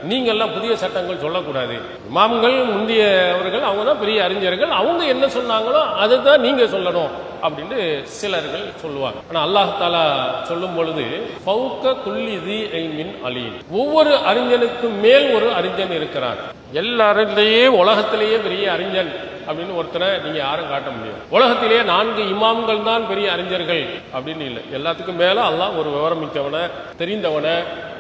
நீங்கள்லாம் புதிய சட்டங்கள் சொல்லக்கூடாது. இமாம்கள் முந்தியவர்கள் அவங்க தான் பெரிய அறிஞர்கள், அவங்க என்ன சொன்னாங்களோ அதுதான் நீங்க சொல்லணும் அப்படின்னு சிலர்கள் சொல்லுவாங்க. ஆனா அல்லாஹ் தஆலா சொல்லும் பொழுது ஃபௌக குல்லி தி இல்மின் அலீம், ஒவ்வொரு அறிஞனுக்கும் மேல் ஒரு அறிஞன் இருக்கிறார். எல்லாரிலேயே உலகத்திலேயே பெரிய அறிஞன் அப்படின்னு ஒருத்தரை நீங்க யாரும் காட்ட முடியும். உலகத்திலேயே 4 இமாம்கள் தான் பெரிய அறிஞர்கள் அப்படின்னு இல்லை. எல்லாத்துக்கும் மேல அல்லாஹ் ஒரு விவரம் மிக்கவனை, தெரிந்தவனை,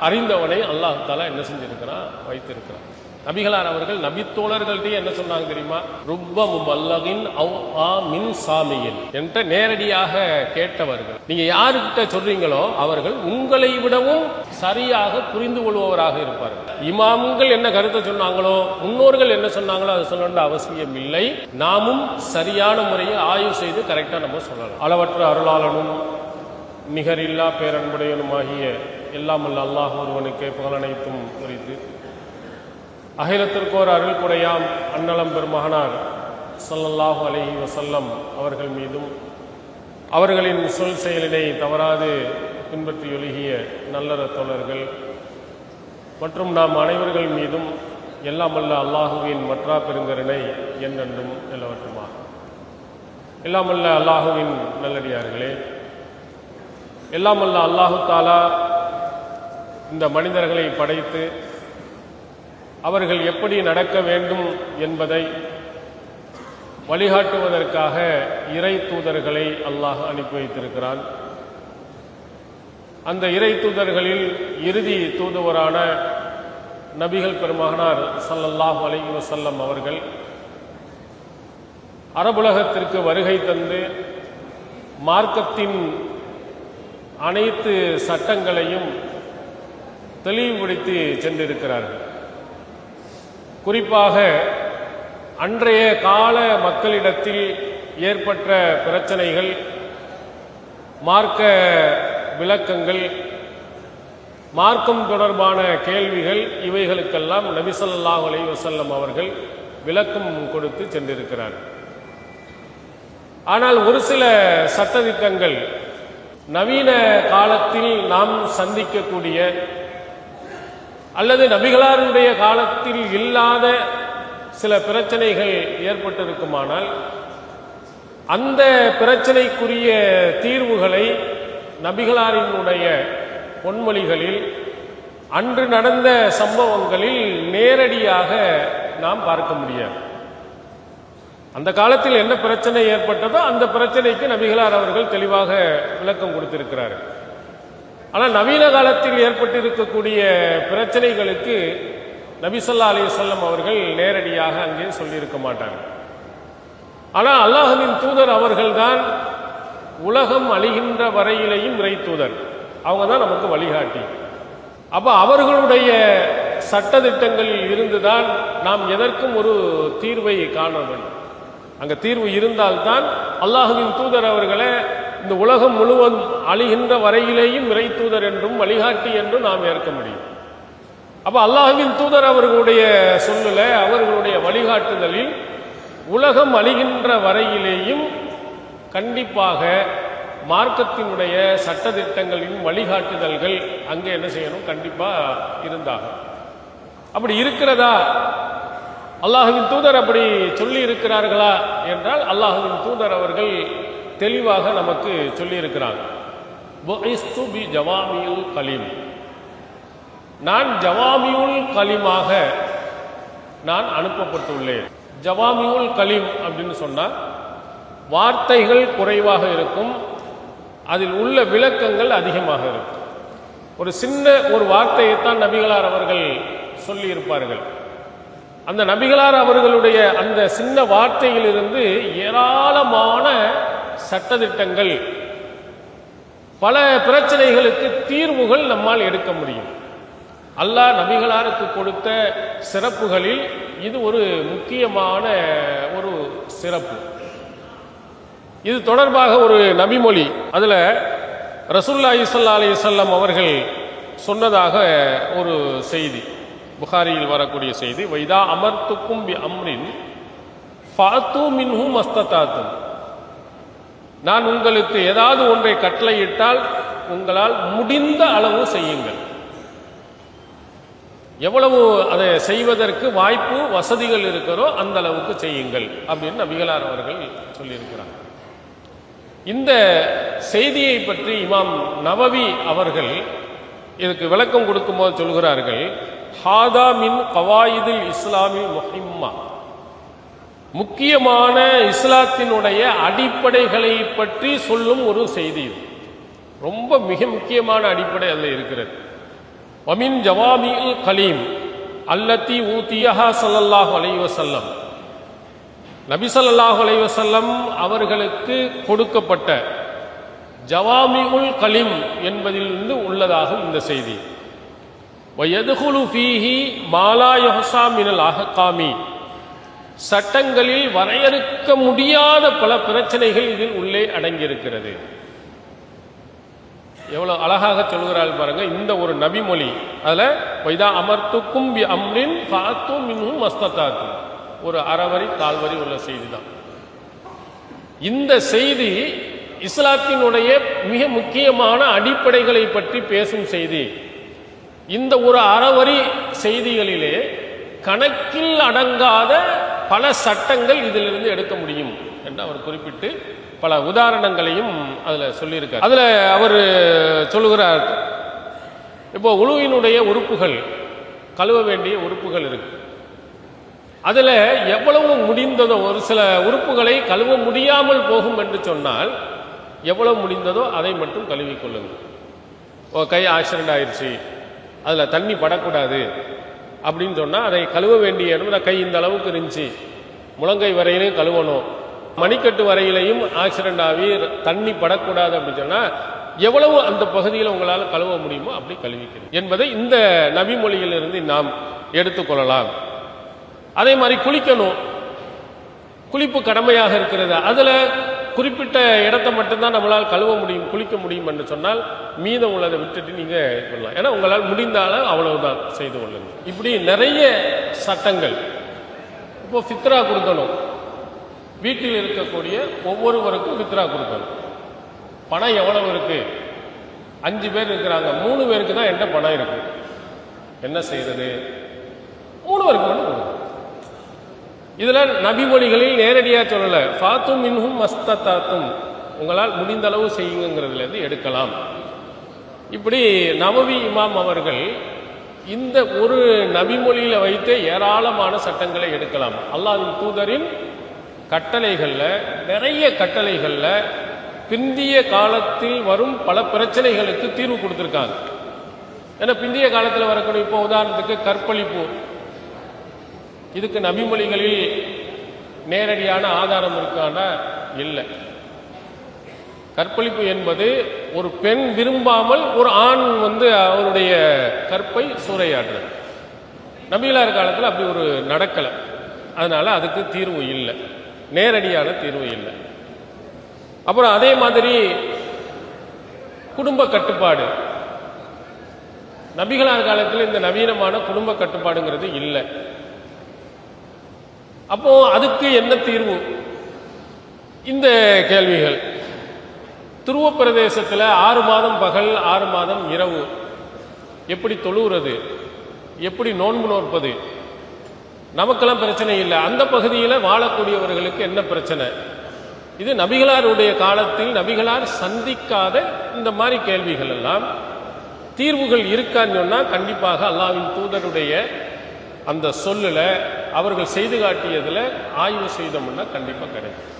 அறிந்தவனை அல்லாஹ் தஆலா என்ன செஞ்சிருக்கிறான், வைத்திருக்கிறான். நபிகளார் அவர்கள் நபித்தோழர்கள்ட்டே என்ன சொன்னாங்க தெரியுமா? ருப்ப முபல்லகின் அவ் ஆ மின் சாமியின் என்ற நேரடியாக கேட்டவர்கள். நீங்க யாருக்கிட்ட சொல்றீங்களோ அவர்கள் உங்களை விடவும் சரியாக புரிந்து கொள்பவராக இருப்பார்கள். இமாம்கள் என்ன கருத்தை சொன்னாங்களோ, முன்னோர்கள் என்ன சொன்னாங்களோ அதை சொல்லணும்னு அவசியம் இல்லை. நாமும் சரியான முறையை ஆய்வு செய்து கரெக்டா நம்ம சொல்லலாம். அளவற்ற அருளாளனும் நிகரில்லா பேரன்புடையனுமாகிய எல்லாம் அல்ல அல்லாஹ் ஒருவனுக்கே புகழனைத்தும் குறித்து அகிலத்திற்கோர் அருள் குடையாம் அன்னலம் பெருமகனார் ஸல்லல்லாஹு அலைஹி வஸல்லம் அவர்கள் மீதும் அவர்களின் சொல் செயலினை தவறாது பின்பற்றி ஒழுகிய நல்லற தோழர்கள் மற்றும் நாம் அனைவர்கள் மீதும் எல்லாம் அல்ல அல்லாஹுவின் மற்றா பெருங்கருணை என்னென்றும் நிலவட்டுமா. எல்லாம் அல்ல அல்லாஹுவின் நல்லடியார்களே, எல்லாம் அல்ல அல்லாஹு தஆலா இந்த மனிதர்களை படைத்து அவர்கள் எப்படி நடக்க வேண்டும் என்பதை வழிகாட்டுவதற்காக இறை தூதர்களை அல்லாஹ் அனுப்பி வைத்திருக்கிறான். அந்த இறை தூதர்களில் இறுதி தூதுவரான நபிகள் பெருமகனார் ஸல்லல்லாஹு அலைஹி வஸல்லம் அவர்கள் அரபுலகத்திற்கு வருகை தந்து மார்க்கத்தின் அனைத்து சட்டங்களையும் தெளிவுபடுத்தி சென்றிருக்கிறார்கள். குறிப்பாக அன்றைய கால மக்களிடத்தில் ஏற்பட்ட பிரச்சனைகள், மார்க்க விளக்கங்கள், மார்க்கம் தொடர்பான கேள்விகள், இவைகளுக்கெல்லாம் நபி ஸல்லல்லாஹு அலைஹி வஸல்லம் அவர்கள் விளக்கம் கொடுத்து சென்றிருக்கிறார்கள். ஆனால் ஒரு சில சட்டதிட்டங்கள் நவீன காலத்தில் நாம் சந்திக்கக்கூடிய அல்லது நபிகளாருடைய காலத்தில் இல்லாத சில பிரச்சனைகள் ஏற்பட்டிருக்குமானால் அந்த பிரச்சனைக்குரிய தீர்வுகளை நபிகளாரினுடைய பொன்மொழிகளில் அன்று நடந்த சம்பவங்களில் நேரடியாக நாம் பார்க்க முடியாது. அந்த காலத்தில் என்ன பிரச்சனை ஏற்பட்டதோ அந்த பிரச்சனைக்கு நபிகளார் அவர்கள் தெளிவாக விளக்கம் கொடுத்திருக்கிறார்கள். ஆனால் நவீன காலத்தில் ஏற்பட்டிருக்கக்கூடிய பிரச்சனைகளுக்கு நபி ஸல்லல்லாஹு அலைஹி வஸல்லம் அவர்கள் நேரடியாக அங்கே சொல்லியிருக்க மாட்டார்கள். ஆனால் அல்லாஹ்வின் தூதர் அவர்கள்தான் உலகம் அழிகின்ற வரையிலேயும் இறை தூதர். அவங்க தான் நமக்கு வழிகாட்டி. அப்போ அவர்களுடைய சட்டதிட்டங்களில் இருந்துதான் நாம் எதற்கும் ஒரு தீர்வை காண வேண்டும். அங்கே தீர்வு இருந்தால்தான் அல்லாஹ்வின் தூதர் அவர்களை இந்த உலகம் முழுவதும் அழிகின்ற வரையிலேயும் இறை தூதர் என்றும் வழிகாட்டி என்றும் நாம் ஏற்க முடியும். அப்போ அல்லாஹ்வின் தூதர் அவர்களுடைய சொல்லுல, அவர்களுடைய வழிகாட்டுதலில் உலகம் அழிகின்ற வரையிலேயும் கண்டிப்பாக மார்க்கத்தினுடைய சட்டதிட்டங்களின் வழிகாட்டுதல்கள் அங்கே என்ன செய்யணும், கண்டிப்பா இருந்தாகும். அப்படி இருக்கிறதா? அல்லாஹ்வின் தூதர் அப்படி சொல்லி இருக்கிறார்களா என்றால் அல்லாஹ்வின் தூதர் அவர்கள் தெளிவாக நமக்கு சொல்லி இருக்கிறாங்க. ஜவாமியுல் கலீம், நான் ஜவாமியுல் கலீமாக நான் அனுப்பப்பட்டுள்ளேன். ஜவாமியுல் கலீம் அப்படின்னு சொன்னா வார்த்தைகள் குறைவாக இருக்கும், அதில் உள்ள விளக்கங்கள் அதிகமாக இருக்கும். ஒரு சின்ன ஒரு வார்த்தையைத்தான் நபிகளார் அவர்கள் சொல்லி இருப்பார்கள். அந்த நபிகளார் அவர்களுடைய அந்த சின்ன வார்த்தையிலிருந்து ஏராளமான சட்டதிட்டங்கள், பல பிரச்சனைகளுக்கு தீர்வுகள் நம்மால் எடுக்க முடியும். அல்லாஹ் நபிகளாருக்கு கொடுத்த சிறப்புகளில் இது ஒரு முக்கியமான ஒரு சிறப்பு. இது தொடர்பாக ஒரு நபிமொழி, அதில் ரசூலுல்லாஹி ஸல்லல்லாஹு அலைஹி வஸல்லம் அவர்கள் சொன்னதாக ஒரு செய்தி, புகாரியில் வரக்கூடிய செய்தி. வைதா அமர்த்துக்கும் பி அம்ரின் ஃபாத்து மின்ஹு மஸ்ததாத்தும், நான் உங்களுக்கு ஏதாவது ஒன்றை கட்டளையிட்டால் உங்களால் முடிந்த அளவு செய்யுங்கள். எவ்வளவு அதை செய்வதற்கு வாய்ப்பு வசதிகள் இருக்கிறோ அந்த அளவுக்கு செய்யுங்கள் அப்படின்னு நபிகளார் அவர்கள் சொல்லியிருக்கிறார். இந்த செய்தியை பற்றி இமாம் நவவி அவர்கள் இதுக்கு விளக்கம் கொடுக்கும்போது சொல்கிறார்கள், ஹாதா மின் கவாயிதில் இஸ்லாமி முஹிம்மா, முக்கியமான இஸ்லாத்தினுடைய அடிப்படைகளை பற்றி சொல்லும் ஒரு செய்தி. ரொம்ப மிக முக்கியமான அடிப்படை அதில் இருக்கிறது. வமின் ஜவாமில் கலீம் அல்லத்தி ஊத்தியஹா ஸல்லல்லாஹு அலைஹி வஸல்லம், நபி ஸல்லல்லாஹு அலைஹி வஸல்லம் அவர்களுக்கு கொடுக்கப்பட்ட ஜவாமிஉல் கலீம் என்பதிலிருந்து உள்ளதாகும் இந்த செய்தி. வயதுகுலு ஃபீஹி மாலா யுஹ்ஸா மினல் அஹ்காமி, சட்டங்களில் வரையறுக்க முடியாத பல பிரச்சனைகள் இதில் உள்ளே அடங்கியிருக்கிறது. எவ்வளவு அழகாக சொல்கிறாள் பாருங்க இந்த ஒரு நபிமொழி. அதுல வைதா அமர்த்துக்கும் பி அம்ரின் ஃபாத்து மின்ஹும் மஸ்ததாத்தும், ஒரு அறவரி கால்வரி உள்ள செய்தி தான் இந்த செய்தி. இஸ்லாத்தினுடைய மிக முக்கியமான அடிப்படைகளை பற்றி பேசும் செய்தி. இந்த ஒரு அறவரி செய்திகளிலே கணக்கில் அடங்காத பல சட்டங்கள் இதிலிருந்து எடுக்க முடியும் என்று அவர் குறிப்பிட்டு பல உதாரணங்களையும் அதில் சொல்லியிருக்கார். அதில் அவர் சொல்லுகிறார், இப்போ உளுவினுடைய உறுப்புகள், கழுவ வேண்டிய உறுப்புகள் இருக்கு. அதில் எவ்வளவு முடிந்ததோ, ஒரு சில உறுப்புகளை கழுவ முடியாமல் போகும் என்று சொன்னால் எவ்வளவு முடிந்ததோ அதை மட்டும் கழுவிக்கொள்ளுங்கள். கை ஆக்சிடென்ட் ஆயிடுச்சு, அதில் தண்ணி படக்கூடாது அப்படின்னு சொன்னால் அதை கழுவ வேண்டிய இடம், கை இந்த அளவுக்கு இருந்துச்சு, முழங்கை வரையிலையும் கழுவணும், மணிக்கட்டு வரையிலையும் ஆக்சிடென்ட் ஆகி தண்ணி படக்கூடாது அப்படின்னு சொன்னால் எவ்வளவு அந்த பகுதியில் உங்களால் கழுவ முடியுமோ அப்படி கழுவிக்கிறது என்பதை இந்த நபிமொழியிலிருந்து நாம் எடுத்துக்கொள்ளலாம். அதே மாதிரி குளிக்கணும், குளிப்பு கடமையாக இருக்கிறது. அதில் குறிப்பிட்ட இடத்தை மட்டும்தான் நம்மளால் கழுவ முடியும், குளிக்க முடியும் என்று சொன்னால் மீதம் உள்ளதை விட்டுட்டு நீங்கள் கொள்ளலாம். ஏன்னா உங்களால் முடிந்தாலும் அவ்வளவுதான் செய்து கொள்ளுங்கள். இப்படி நிறைய சட்டங்கள். இப்போ ஃபித்ரா கொடுக்கணும், வீட்டில் இருக்கக்கூடிய ஒவ்வொருவருக்கும் ஃபித்ரா கொடுக்கணும். பணம் எவ்வளவு இருக்கு? 5 பேர் இருக்கிறாங்க, 3 பேருக்கு தான் என்கிட்ட பணம் இருக்கு, என்ன செய்யறது? 3 பேருக்கு மட்டும் கொடுக்கணும். இதுல நபிமொழிகளில் நேரடியாக சொல்லல, ஃபாத்தும் மின்ஹும் மஸ்ததாத்தும், உங்களால் முடிந்த அளவு செய்யுங்கிறதுல இருந்து எடுக்கலாம். இப்படி நவவி இமாம் அவர்கள் இந்த ஒரு நபிமொழியில வைத்து ஏராளமான சட்டங்களை எடுக்கலாம். அல்லாஹ்வின் தூதரின் கட்டளைகள்ல, நிறைய கட்டளைகள்ல பிந்திய காலத்தில் வரும் பல பிரச்சனைகளுக்கு தீர்வு கொடுத்திருக்காங்க. ஏன்னா பிந்திய காலத்தில் வரக்கூடிய, இப்போ உதாரணத்துக்கு கற்பழிப்பு, இதுக்கு நபிமொழிகளில் நேரடியான ஆதாரம் இருக்கானா? இல்லை. கற்பழிப்பு என்பது ஒரு பெண் விரும்பாமல் ஒரு ஆண் அவருடைய கற்பை சூறையாடுறது. நபிகளார் காலத்தில் அப்படி ஒரு நடக்கலை, அதனால அதுக்கு தீர்வு இல்லை, நேரடியான தீர்வு இல்லை. அப்புறம் அதே மாதிரி குடும்ப கட்டுப்பாடு, நபிகளார் காலத்தில் இந்த நவீனமான குடும்ப கட்டுப்பாடுங்கிறது இல்லை. அப்போ அதுக்கு என்ன தீர்வு? இந்த கேள்விகள். துருவ பிரதேசத்தில் 6 மாதம் பகல் 6 மாதம் இரவு எப்படி தொழுகிறது, எப்படி நோன்பு நோற்பது, நமக்கெல்லாம் பிரச்சனை இல்லை. அந்த பகுதியில் வாழக்கூடியவர்களுக்கு என்ன பிரச்சனை? இது நபிகளாருடைய காலத்தில் நபிகளார் சந்திக்காத இந்த மாதிரி கேள்விகள் எல்லாம் தீர்வுகள் இருக்கான்னு சொன்னால் கண்டிப்பாக அல்லாஹ்வின் தூதருடைய அந்த சொல்லுல, அவர்கள் செய்து காட்டியதில் ஆய்வு செய்தோம்னா கண்டிப்பாக கிடைக்கும்.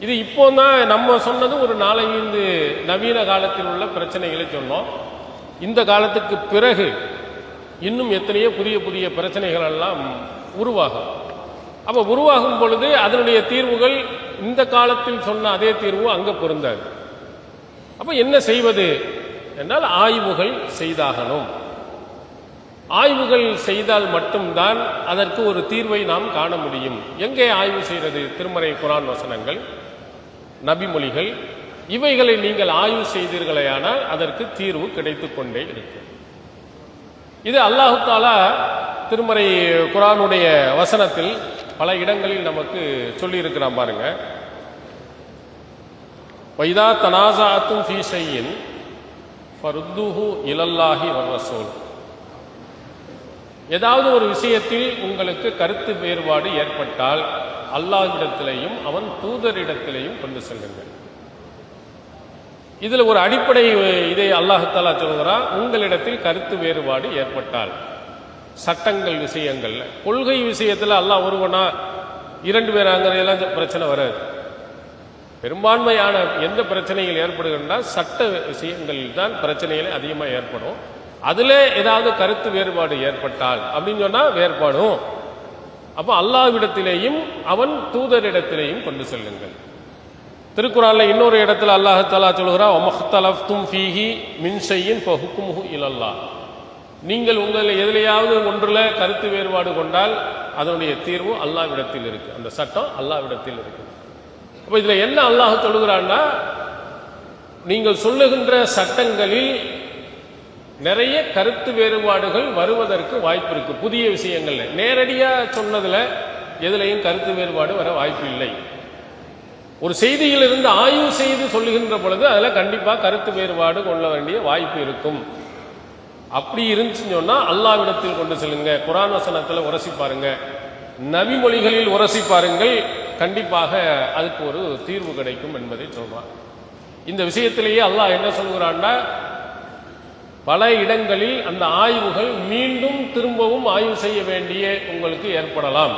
இது இப்போ தான் நம்ம சொன்னது ஒரு 4-5 நவீன காலத்தில் உள்ள பிரச்சனைகளை சொன்னோம். இந்த காலத்துக்கு பிறகு இன்னும் எத்தனையோ புதிய புதிய பிரச்சனைகள் எல்லாம் உருவாகும். அப்போ உருவாகும் பொழுது அதனுடைய தீர்வுகள் இந்த காலத்தில் சொன்ன அதே தீர்வு அங்கே பொருந்தாது. அப்போ என்ன செய்வது என்றால் ஆய்வுகள் செய்தாகணும். ஆய்வுகள் செய்தால் மட்டும்தான் அதற்கு ஒரு தீர்வை நாம் காண முடியும். எங்கே ஆய்வு செய்கிறது? திருமறை குர்ஆன் வசனங்கள், நபிமொழிகள், இவைகளை நீங்கள் ஆய்வு செய்தீர்களேயானால் அதற்கு தீர்வு கிடைத்துக் கொண்டே இருக்கும். இது அல்லாஹு தஆலா திருமறை குர்ஆனுடைய வசனத்தில் பல இடங்களில் நமக்கு சொல்லி இருக்கிறான் பாருங்க. வைதா தனாஸஅத்தும் ஃபீ ஷைஇன் ஃபருத்துஹு இலல்லாஹி வர்ரசூல், ஏதாவது ஒரு விஷயத்தில் உங்களுக்கு கருத்து வேறுபாடு ஏற்பட்டால் அல்லாஹ்விடத்திலேயும் அவன் தூதரிடத்திலேயும் கொண்டு செல்லுங்கள். இதுல ஒரு அடிப்படை இதை அல்லாஹ் தஆலா சொல்கிறான், உங்களிடத்தில் கருத்து வேறுபாடு ஏற்பட்டால். சட்டங்கள் விஷயங்கள்ல, கொள்கை விஷயத்துல அல்லாஹ் ஒருவனா 2 பேராங்கிறதெல்லாம் பிரச்சனை வராது. பெரும்பான்மையான எந்த பிரச்சனைகள் ஏற்படுகின்றன சட்ட விஷயங்களில் தான் பிரச்சனைகள் அதிகமாக ஏற்படும். அதுல ஏதாவது கருத்து வேறுபாடு ஏற்பட்டால் அப்படின்னு சொன்னா வேறுபாடும். அப்ப அல்லாஹ்விடத்திலேயும் அவன் தூதரிடத்திலேயும் கொண்டு செல்லுங்கள். திருக்குறான்ல இன்னொரு இடத்துல அல்லாஹ் தஆலா சொல்கிறான், வமக்தலஃப்தும் ஃபீஹி மின் ஷைஇன் ஃபஹுக்முஹு இலல்லாஹ். நீங்கள் உங்கள் எதிலையாவது ஒன்றுல கருத்து வேறுபாடு கொண்டால் அதனுடைய தீர்வு அல்லாஹ்விடத்தில் இருக்கு. அந்த சட்டம் அல்லாஹ்விடத்தில் இருக்கு. அப்ப இதுல என்ன அல்லாஹ் சொல்லுகிறான்னா, நீங்கள் சொல்லுகின்ற சட்டங்களில் நிறைய கருத்து வேறுபாடுகள் வருவதற்கு வாய்ப்பு இருக்கு. புதிய விஷயங்கள்ல நேரடியா சொன்னதுல எதுலையும் கருத்து வேறுபாடு வர வாய்ப்பு இல்லை. ஒரு செய்தியிலிருந்து ஆய்வு செய்து சொல்லுகின்ற பொழுது அதுல கண்டிப்பா கருத்து வேறுபாடு கொள்ள வேண்டிய வாய்ப்பு இருக்கும். அப்படி இருந்துச்சுன்னு சொன்னா அல்லாஹ்விடத்தில் கொண்டு செல்லுங்க. குர்ஆன் வசனத்துல உரசி பாருங்க, நபி மொழிகளில் உரசி பாருங்கள், கண்டிப்பாக அதுக்கு ஒரு தீர்வு கிடைக்கும் என்பதை சொல்றான். இந்த விஷயத்திலேயே அல்லாஹ் என்ன சொல்கிறான்னா, பல இடங்களில் அந்த ஆய்வுகள் மீண்டும் திரும்பவும் ஆய்வு செய்ய வேண்டிய உங்களுக்கு ஏற்படலாம்,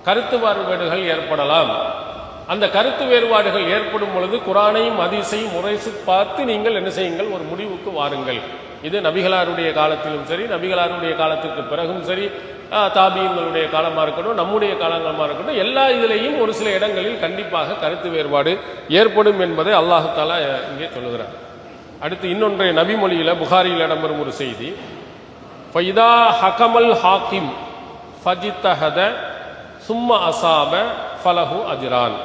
கருத்து வேறுபாடுகள் ஏற்படலாம். அந்த கருத்து வேறுபாடுகள் ஏற்படும் பொழுது குர்ஆனையும் ஹதீஸையும் முறைசு பார்த்து நீங்கள் என்ன செய்யுங்கள், ஒரு முடிவுக்கு வாருங்கள். இது நபிகளாருடைய காலத்திலும் சரி, நபிகளாருடைய காலத்துக்கு பிறகும் சரி, தாபியங்களுடைய காலமா இருக்கட்டும், நம்முடைய காலங்களமா இருக்கட்டும், எல்லா இதிலையும் ஒரு சில இடங்களில் கண்டிப்பாக கருத்து வேறுபாடு ஏற்படும் என்பதை அல்லாஹ் தஆலா இங்கே சொல்லுகிறார். அடுத்து இன்னொன்றைய நபிமொழியில புகாரியில் இடம்பெறும் ஒரு செய்தி, ஃபைதா ஹகமல் ஹாக்கிம் ஃபஜித்தஹத சும்ம அசாப ஃபலஹு அஜ்ரான்.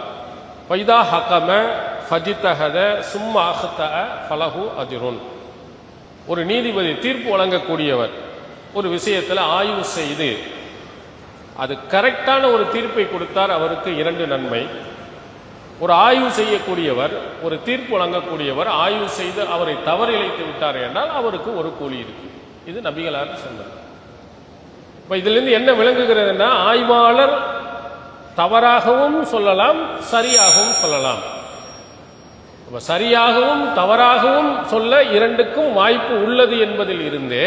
ஃபைதா ஹகம ஃபஜித்தஹத சும்ம அஹ்தஅ ஃபலஹு அஜ்ருன். ஒரு நீதிபதி தீர்ப்பு வழங்கக்கூடியவர் ஒரு விஷயத்தில் ஆய்வு செய்து அது கரெக்டான ஒரு தீர்ப்பை கொடுத்தார், அவருக்கு 2 நன்மை. ஒரு ஆய்வு செய்யக்கூடியவர், ஒரு தீர்ப்பு வழங்கக்கூடியவர் ஆய்வு செய்து அவரை தவறு இழைத்து விட்டார் என்றால் அவருக்கு ஒரு கூலி இருக்கு. இது நபிகளார் சொன்னார். இப்ப இதிலிருந்து என்ன விளங்குகிறதுனா, ஆய்வாளர் தவறாகவும் சொல்லலாம், சரியாகவும் சொல்லலாம். சரியாகவும் தவறாகவும் சொல்ல 2க்கும் வாய்ப்பு உள்ளது என்பதில் இருந்தே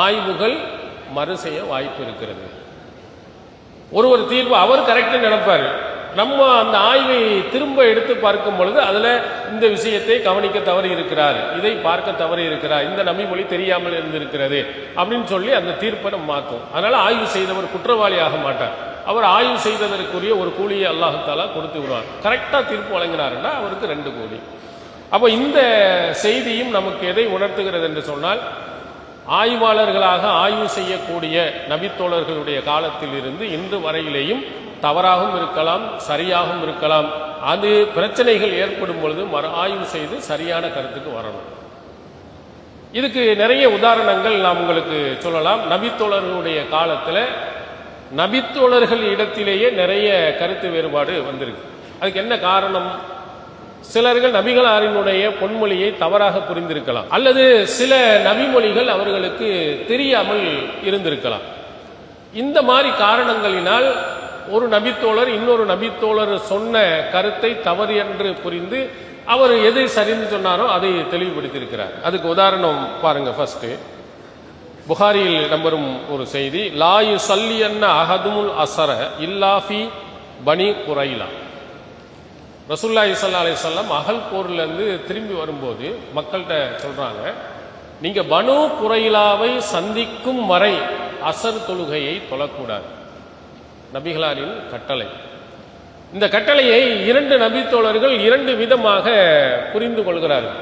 ஆய்வுகள் மறு செய்ய வாய்ப்பு இருக்கிறது. ஒரு தீர்ப்பு அவர் கரெக்டா நினைப்பாரு, நம்ம அந்த ஆய்வை திரும்ப எடுத்து பார்க்கும் பொழுது அதுல இந்த விஷயத்தை கவனிக்க தவறி இருக்கிறார், இதை பார்க்க தவறி இருக்கிறார், இந்த நபிமொழி தெரியாமல் இருந்திருக்கிறது அப்படின்னு சொல்லி அந்த தீர்ப்பை நம்ம மாற்றும். அதனால ஆய்வு செய்தவர் குற்றவாளி ஆக மாட்டார். அவர் ஆய்வு செய்ததற்குரிய ஒரு கூலியை அல்லாஹ் தஆலா கொடுத்து விடுவார். கரெக்டா தீர்ப்பு வழங்கினாருன்னா அவருக்கு 2 கூலி. அப்போ இந்த செய்தியும் நமக்கு எதை உணர்த்துகிறது என்று சொன்னால், ஆய்வாளர்களாக ஆய்வு செய்யக்கூடிய நபித்தோழர்களுடைய காலத்தில் இருந்து இன்று வரையிலேயும் தவறாகவும் இருக்கலாம், சரியாகவும் இருக்கலாம். அது பிரச்சனைகள் ஏற்படும் பொழுது ஆய்வு செய்து சரியான கருத்துக்கு வரணும். இதுக்கு நிறைய உதாரணங்கள் நாம் உங்களுக்கு சொல்லலாம். நபித்தோழர்களுடைய காலத்தில் நபித்தோழர்கள் இடத்திலேயே நிறைய கருத்து வேறுபாடு வந்திருக்கு. அதுக்கு என்ன காரணம்? சிலர்கள் நபிகளாரினுடைய பொன்மொழியை தவறாக புரிந்திருக்கலாம், அல்லது சில நபிமொழிகள் அவர்களுக்கு தெரியாமல் இருந்திருக்கலாம். இந்த மாதிரி காரணங்களினால் ஒரு நபித்தோழர் இன்னொரு நபித்தோழர் சொன்ன கருத்தை தவறு என்று புரிந்து அவர் எதை சரிந்து சொன்னாரோ அதை தெளிவுபடுத்தியிருக்கிறார். அதுக்கு உதாரணம் பாருங்க. ஃபர்ஸ்ட் புகாரியில் நம்பரும் ஒரு செய்தி, லா யுஸல்லியன்ன அஹதுமுல் அஸர இல்லா ஃபீ பனி குரைலா. ரசூலுல்லாஹி ஸல்லல்லாஹு அலைஹி வஸல்லம் அகல் போர்ல இருந்து திரும்பி வரும்போது மக்கள்கிட்ட சொல்றாங்க, நீங்க பனு குரைலாவை சந்திக்கும் வரை அசர் தொழுகையை தொழக்கூடாது. நபிகளாரின் கட்டளை. இந்த கட்டளையை 2 நபித்தோழர்கள் 2 விதமாக புரிந்து கொள்கிறார்கள்.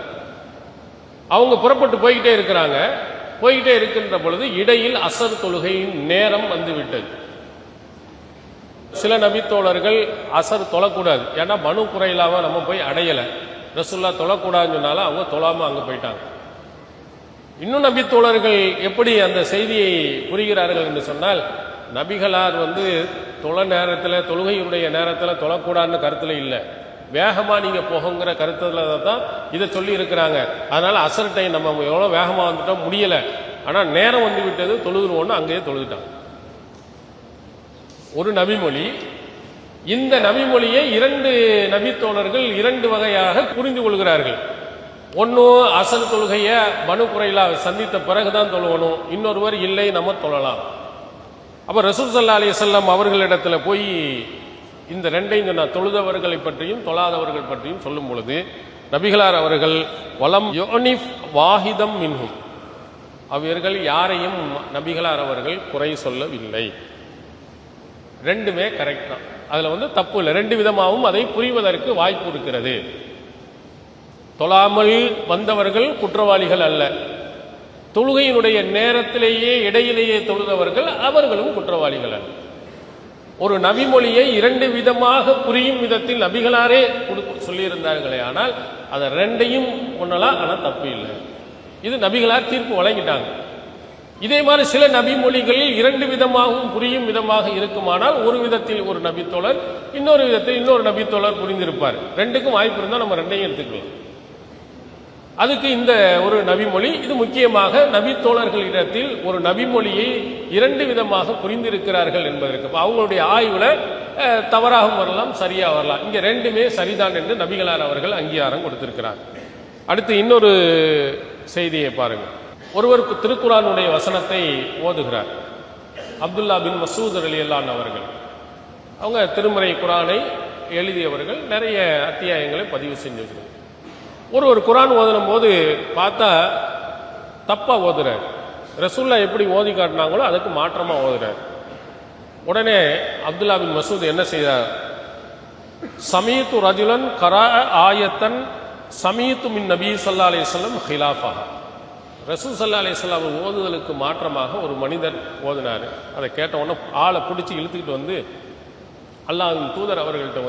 அவங்க புறப்பட்டு போய்கிட்டே இருக்கிறாங்க. போய்கிட்டே இருக்கின்ற பொழுது இடையில் அசர் தொழுகையின் நேரம் வந்துவிட்டது. சில நபித்தோழர்கள் அசர் தொழக்கூடாது, ஏன்னா பனு குரைலாவை நம்ம போய் அடையலை, ரசூலுல்லாஹ் தொழக்கூடாதுன்னு சொன்னாலும் அவங்க தொழாம அங்கே போயிட்டாங்க. இன்னும் நபித்தோழர்கள் எப்படி அந்த செய்தியை புரிகிறார்கள் என்று சொன்னால், நபிகளார் தொழுகையுடைய நேரத்தில் தொழக்கூடாதுன்னு கருத்துல இல்லை, வேகமா நீங்க போகுங்கிற கருத்துல தான் இதை சொல்லி இருக்கிறாங்க. அதனால அசர் டைம் நம்ம எவ்வளவு வேகமா வந்துட்டோம் முடியல, ஆனால் நேரம் வந்து விட்டது தொழுதுருவோன்னு அங்கேயே தொழுதுட்டாங்க. ஒரு நபிமொழி. இந்த நபிமொழியை 2 நபித்தோழர்கள் 2 வகையாக புரிந்து கொள்கிறார்கள். ஒன்று அசல் தொழுகையை பனு குறைலா சந்தித்த பிறகுதான் தொழுவணும், இன்னொருவர் இல்லை நம்ம தொழலாம். அப்போ ரசூல் ஸல்லல்லாஹு அலைஹி வஸல்லம் அவர்களிடத்துல போய் இந்த 2ஐயும் சொன்னார், தொழுதவர்களை பற்றியும் தொழாதவர்கள் பற்றியும் சொல்லும் பொழுது நபிகளார் அவர்கள் வலம் யுனிஃப் வாஹிதம் மின்ஹும், அவர்கள் யாரையும் நபிகளார் அவர்கள் குறை சொல்லவில்லை. 2மே கரெக்ட் தான், அதுல தப்பு இல்லை. 2 விதமாகவும் அதை புரிவதற்கு வாய்ப்பு இருக்கிறது. தொழாமல் வந்தவர்கள் குற்றவாளிகள் அல்ல, தொழுகையினுடைய நேரத்திலேயே இடையிலேயே தொழுதவர்கள் அவர்களும் குற்றவாளிகள் அல்ல. ஒரு நபிமொழியை 2 விதமாக புரியும் விதத்தில் நபிகளாரே சொல்லியிருந்தார்களே, ஆனால் அதை 2ஐயும் ஒண்ணலாம், ஆனால் தப்பு இல்லை. இது நபிகளார் தீர்ப்பு வழங்கிட்டாங்க. இதே மாதிரி சில நபிமொழிகளில் 2 விதமாகவும் புரியும் விதமாக இருக்குமானால் ஒரு விதத்தில் ஒரு நபித்தோழர், இன்னொரு விதத்தில் இன்னொரு நபித்தோழர் புரிந்திருப்பார். 2க்கும் வாய்ப்பு இருந்தால் நம்ம 2ஐயும் எடுத்துக்கலாம். அதுக்கு இந்த ஒரு நபிமொழி இது முக்கியமாக நபித்தோழர்களிடத்தில் ஒரு நபிமொழியை 2 விதமாக புரிந்திருக்கிறார்கள் என்பதற்கு அவங்களுடைய ஆய்வுல தவறாகவும் வரலாம், சரியா வரலாம். இங்க 2மே சரிதான் என்று நபிகளார் அவர்கள் அங்கீகாரம் கொடுத்திருக்கிறார். அடுத்து இன்னொரு செய்தியை பாருங்க. ஒருவர் திருக்குர்ஆனுடைய வசனத்தை ஓதுகிறார். அப்துல்லா பின் மசூத் ரலியல்லாஹு அன்ஹு அவர்கள், அவங்க திருமறை குர்ஆனை எழுதியவர்கள், நிறைய அத்தியாயங்களை பதிவு செஞ்சு வச்சிருக்காங்க. ஒரு குர்ஆன் ஓதும் போது பார்த்தா தப்பா ஓதுறார். ரசூல்லா எப்படி ஓதி காட்டினாங்களோ அதுக்கு மாற்றமா ஓதுறார். உடனே அப்துல்லா பின் மசூத் என்ன செய்தார், சமீத்து ரஜுலன் கரா ஆயத்தன் சமீத்து மின் நபி ஸல்லல்லாஹு அலைஹி வஸல்லம் ஹிலாஃபா, ரசூல் ஸல்லல்லாஹு அலைஹி வஸல்லம் ஓதுதலுக்கு மாற்றமாக ஒரு மனிதர் ஓதினார். அதை கேட்ட உடனே ஆளை பிடிச்சி இழுத்துக்கிட்டு வந்து அல்லாஹ்வின் தூதர் அவர்கள்ட்ட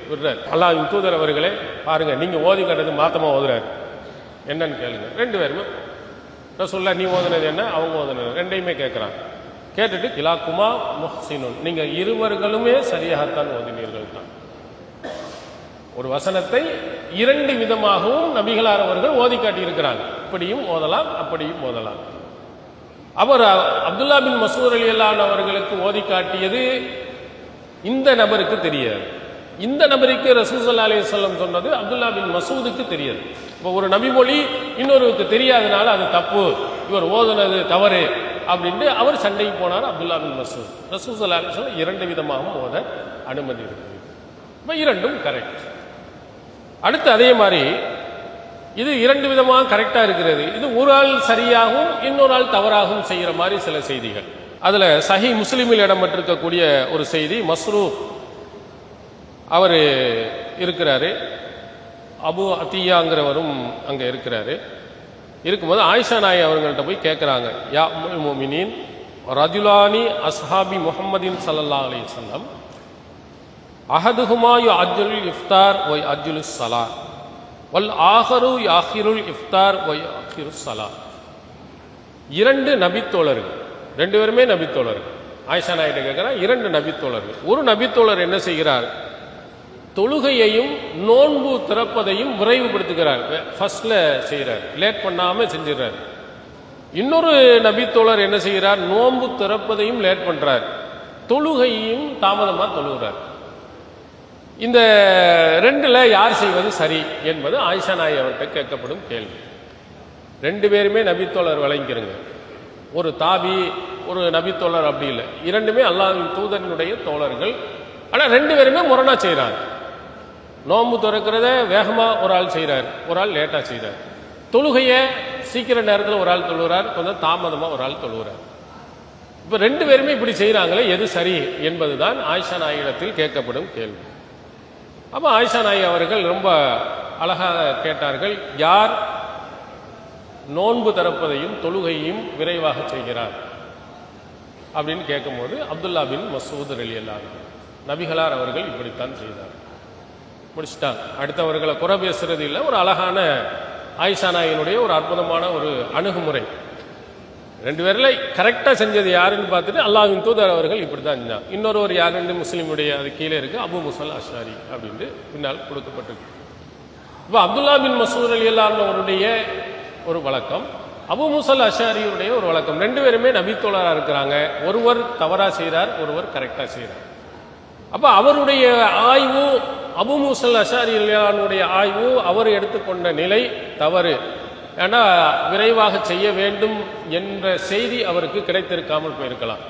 விடுறார். அல்லாஹ்வின் தூதர் அவர்களே பாருங்க, நீங்க ஓதி காட்டுறது மாத்தமா ஓதுறாரு, என்னன்னு கேளுங்க. 2 பேருமே ரசூலுல்லாஹ் நீ ஓதுனது என்ன, அவங்க ஓதுனது 2ஐயுமே கேட்கிறாங்க. கேட்டுட்டு கிலாக்குமா முஹ்சினுன், நீங்க இருவர்களுமே சரியாகத்தான் ஓதினீர்கள் தான். ஒரு வசனத்தை 2 விதமாகவும் நபிகளார் அவர்கள் ஓதி காட்டி இருக்கிறாங்க. இப்படியும் ஓதலாம், அப்படியும் ஓதலாம். அவர் அப்துல்லா பின் மசூத் ரலியல்லாஹு அன்ஹு அவர்களுக்கு ஓதி காட்டியது இந்த நபருக்கு தெரியாது. இந்த நபருக்கு ரசூல் ஸல்லல்லாஹு அலைஹி வஸல்லம் சொன்னது அப்துல்லா பின் மசூதுக்கு தெரியாது. இப்போ ஒரு நபிமொழி இன்னொருக்கு தெரியாதனால அது தப்பு, இவர் ஓதுனது தவறு அப்படின்ட்டு அவர் சண்டைக்கு போனார் அப்துல்லா பின் மசூத். ரசூல் ஸல்லல்லாஹு அலைஹி வஸல்லம் 2 விதமாகவும் ஓத அனுமதி இருக்குது. இப்போ 2ம் கரெக்ட். அடுத்து அதே மாதிரி இது 2 விதமாக கரெக்டா இருக்கிறது. இது ஒரு ஆள் சரியாகவும் இன்னொரு ஆள் தவறாகவும் செய்கிற மாதிரி சில செய்திகள். அதுல சஹீஹ் முஸ்லிமில் இடம்பெற்றிருக்கக்கூடிய ஒரு செய்தி, மஸ்ரூக் அவர் இருக்கிறாரு, அபு அத்தியாங்கிறவரும் அங்க இருக்கிறாரு. இருக்கும்போது ஆயிஷா நாய் அவங்கள்ட்ட போய் கேட்கிறாங்க, யா உம்முல் முஃமினீன் ரஜுலானி அஸ்ஹாபி முஹம்மதின் ஸல்லல்லாஹு அலைஹி வஸல்லம் அஹதுஹுமா யுஅஜ்ஜுல் இஃப்தார் வ யுஅஜ்ஜுலுஸ் ஸலாத் வல் ஆஹரு யுஅஹிருல் இஃப்தார் வ யுஅஹிருஸ் ஸலாத். 2 நபித்தோழர்கள், 2 பேருமே நபித்தோழர்கள். ஆயிஷா நாயிட்ட கேட்கிறார், 2 நபித்தோழர்கள். ஒரு நபித்தோழர் என்ன செய்கிறார், தொழுகையையும் நோன்பு திறப்பதையும் விரைவுபடுத்துகிறார், ஃபர்ஸ்ட்ல செய்கிறார், லேட் பண்ணாம செஞ்சிடறார். இன்னொரு நபித்தோழர் என்ன செய்கிறார், நோன்பு திறப்பதையும் லேட் பண்றார், தொழுகையையும் தாமதமா தொழுகிறார். இந்த 2ல யார் செய்வது சரி என்பது ஆயிஷா நாய் அவர்கிட்ட கேட்கப்படும் கேள்வி. 2 பேருமே நபித்தோழர் வழங்கிக்கிறங்க. ஒரு தாபி ஒரு நபித்தோழர் அப்படி இல்லை, 2மே அல்லாஹ்வின் தூதரினுடைய தோழர்கள். ஆனால் 2 பேருமே முரணா செய்கிறார். நோன்பு திறக்கிறத வேகமா ஒரு ஆள் செய்கிறார், ஒரு ஆள் லேட்டா செய்கிறார். தொழுகையை சீக்கிர நேரத்தில் ஒரு ஆள் தொழுகிறார், கொஞ்சம் தாமதமா ஒரு ஆள் தொழுகிறார். இப்ப 2 பேருமே இப்படி செய்யறாங்களே, எது சரி என்பதுதான் ஆயிஷா நாயிடத்தில் கேட்கப்படும் கேள்வி. அப்ப ஆயிஷா நாய் அவர்கள் ரொம்ப அழகாக கேட்டார்கள், யார் நோன்பு திறப்பதையும் தொழுகையையும் விரைவாக செய்கிறார் அப்படின்னு கேட்கும்போது அப்துல்லா பின் மசூத் ரலியல்லாஹு அன்ஹு, நபிகளார் அவர்கள் இப்படித்தான் செய்தார். முடிச்சுட்டாங்க. அடுத்தவர்களை குறை பேசுறது இல்லை, ஒரு அழகான ஆயிஷா நாயினுடைய ஒரு அற்புதமான ஒரு அணுகுமுறை. 2 பேர்ல கரெக்டா செஞ்சது யாருன்னு பார்த்துட்டு அல்லாஹ்வின் தூதர் அவர்கள் இப்படித்தான் செஞ்சாங்க. இன்னொரு யாருன்னு முஸ்லீமுடைய அது கீழே இருக்கு, அபு முஸல் அஷ்அரி அப்படின்னு பின்னால் கொடுக்கப்பட்டிருக்கு. இப்போ அப்துல்லா பின் மசூத் ரலியல்லாஹு அன்ஹு அவருடைய ஒரு வழக்கம், அபு மூசல் அஷாரியுடைய ஒரு வழக்கம், ரெண்டு பேருமே நபித்தோழராக இருக்கிறாங்க. ஒருவர் தவறாக செய்கிறார், ஒருவர் கரெக்டாக செய்கிறார். அப்போ அவருடைய ஆய்வு, அபு மூசல் அஷாரியுடைய ஆய்வு, அவர் எடுத்துக்கொண்ட நிலை தவறு. ஏன்னா விரைவாக செய்ய வேண்டும் என்ற செய்தி அவருக்கு கிடைத்திருக்காமல் போயிருக்கலாம்.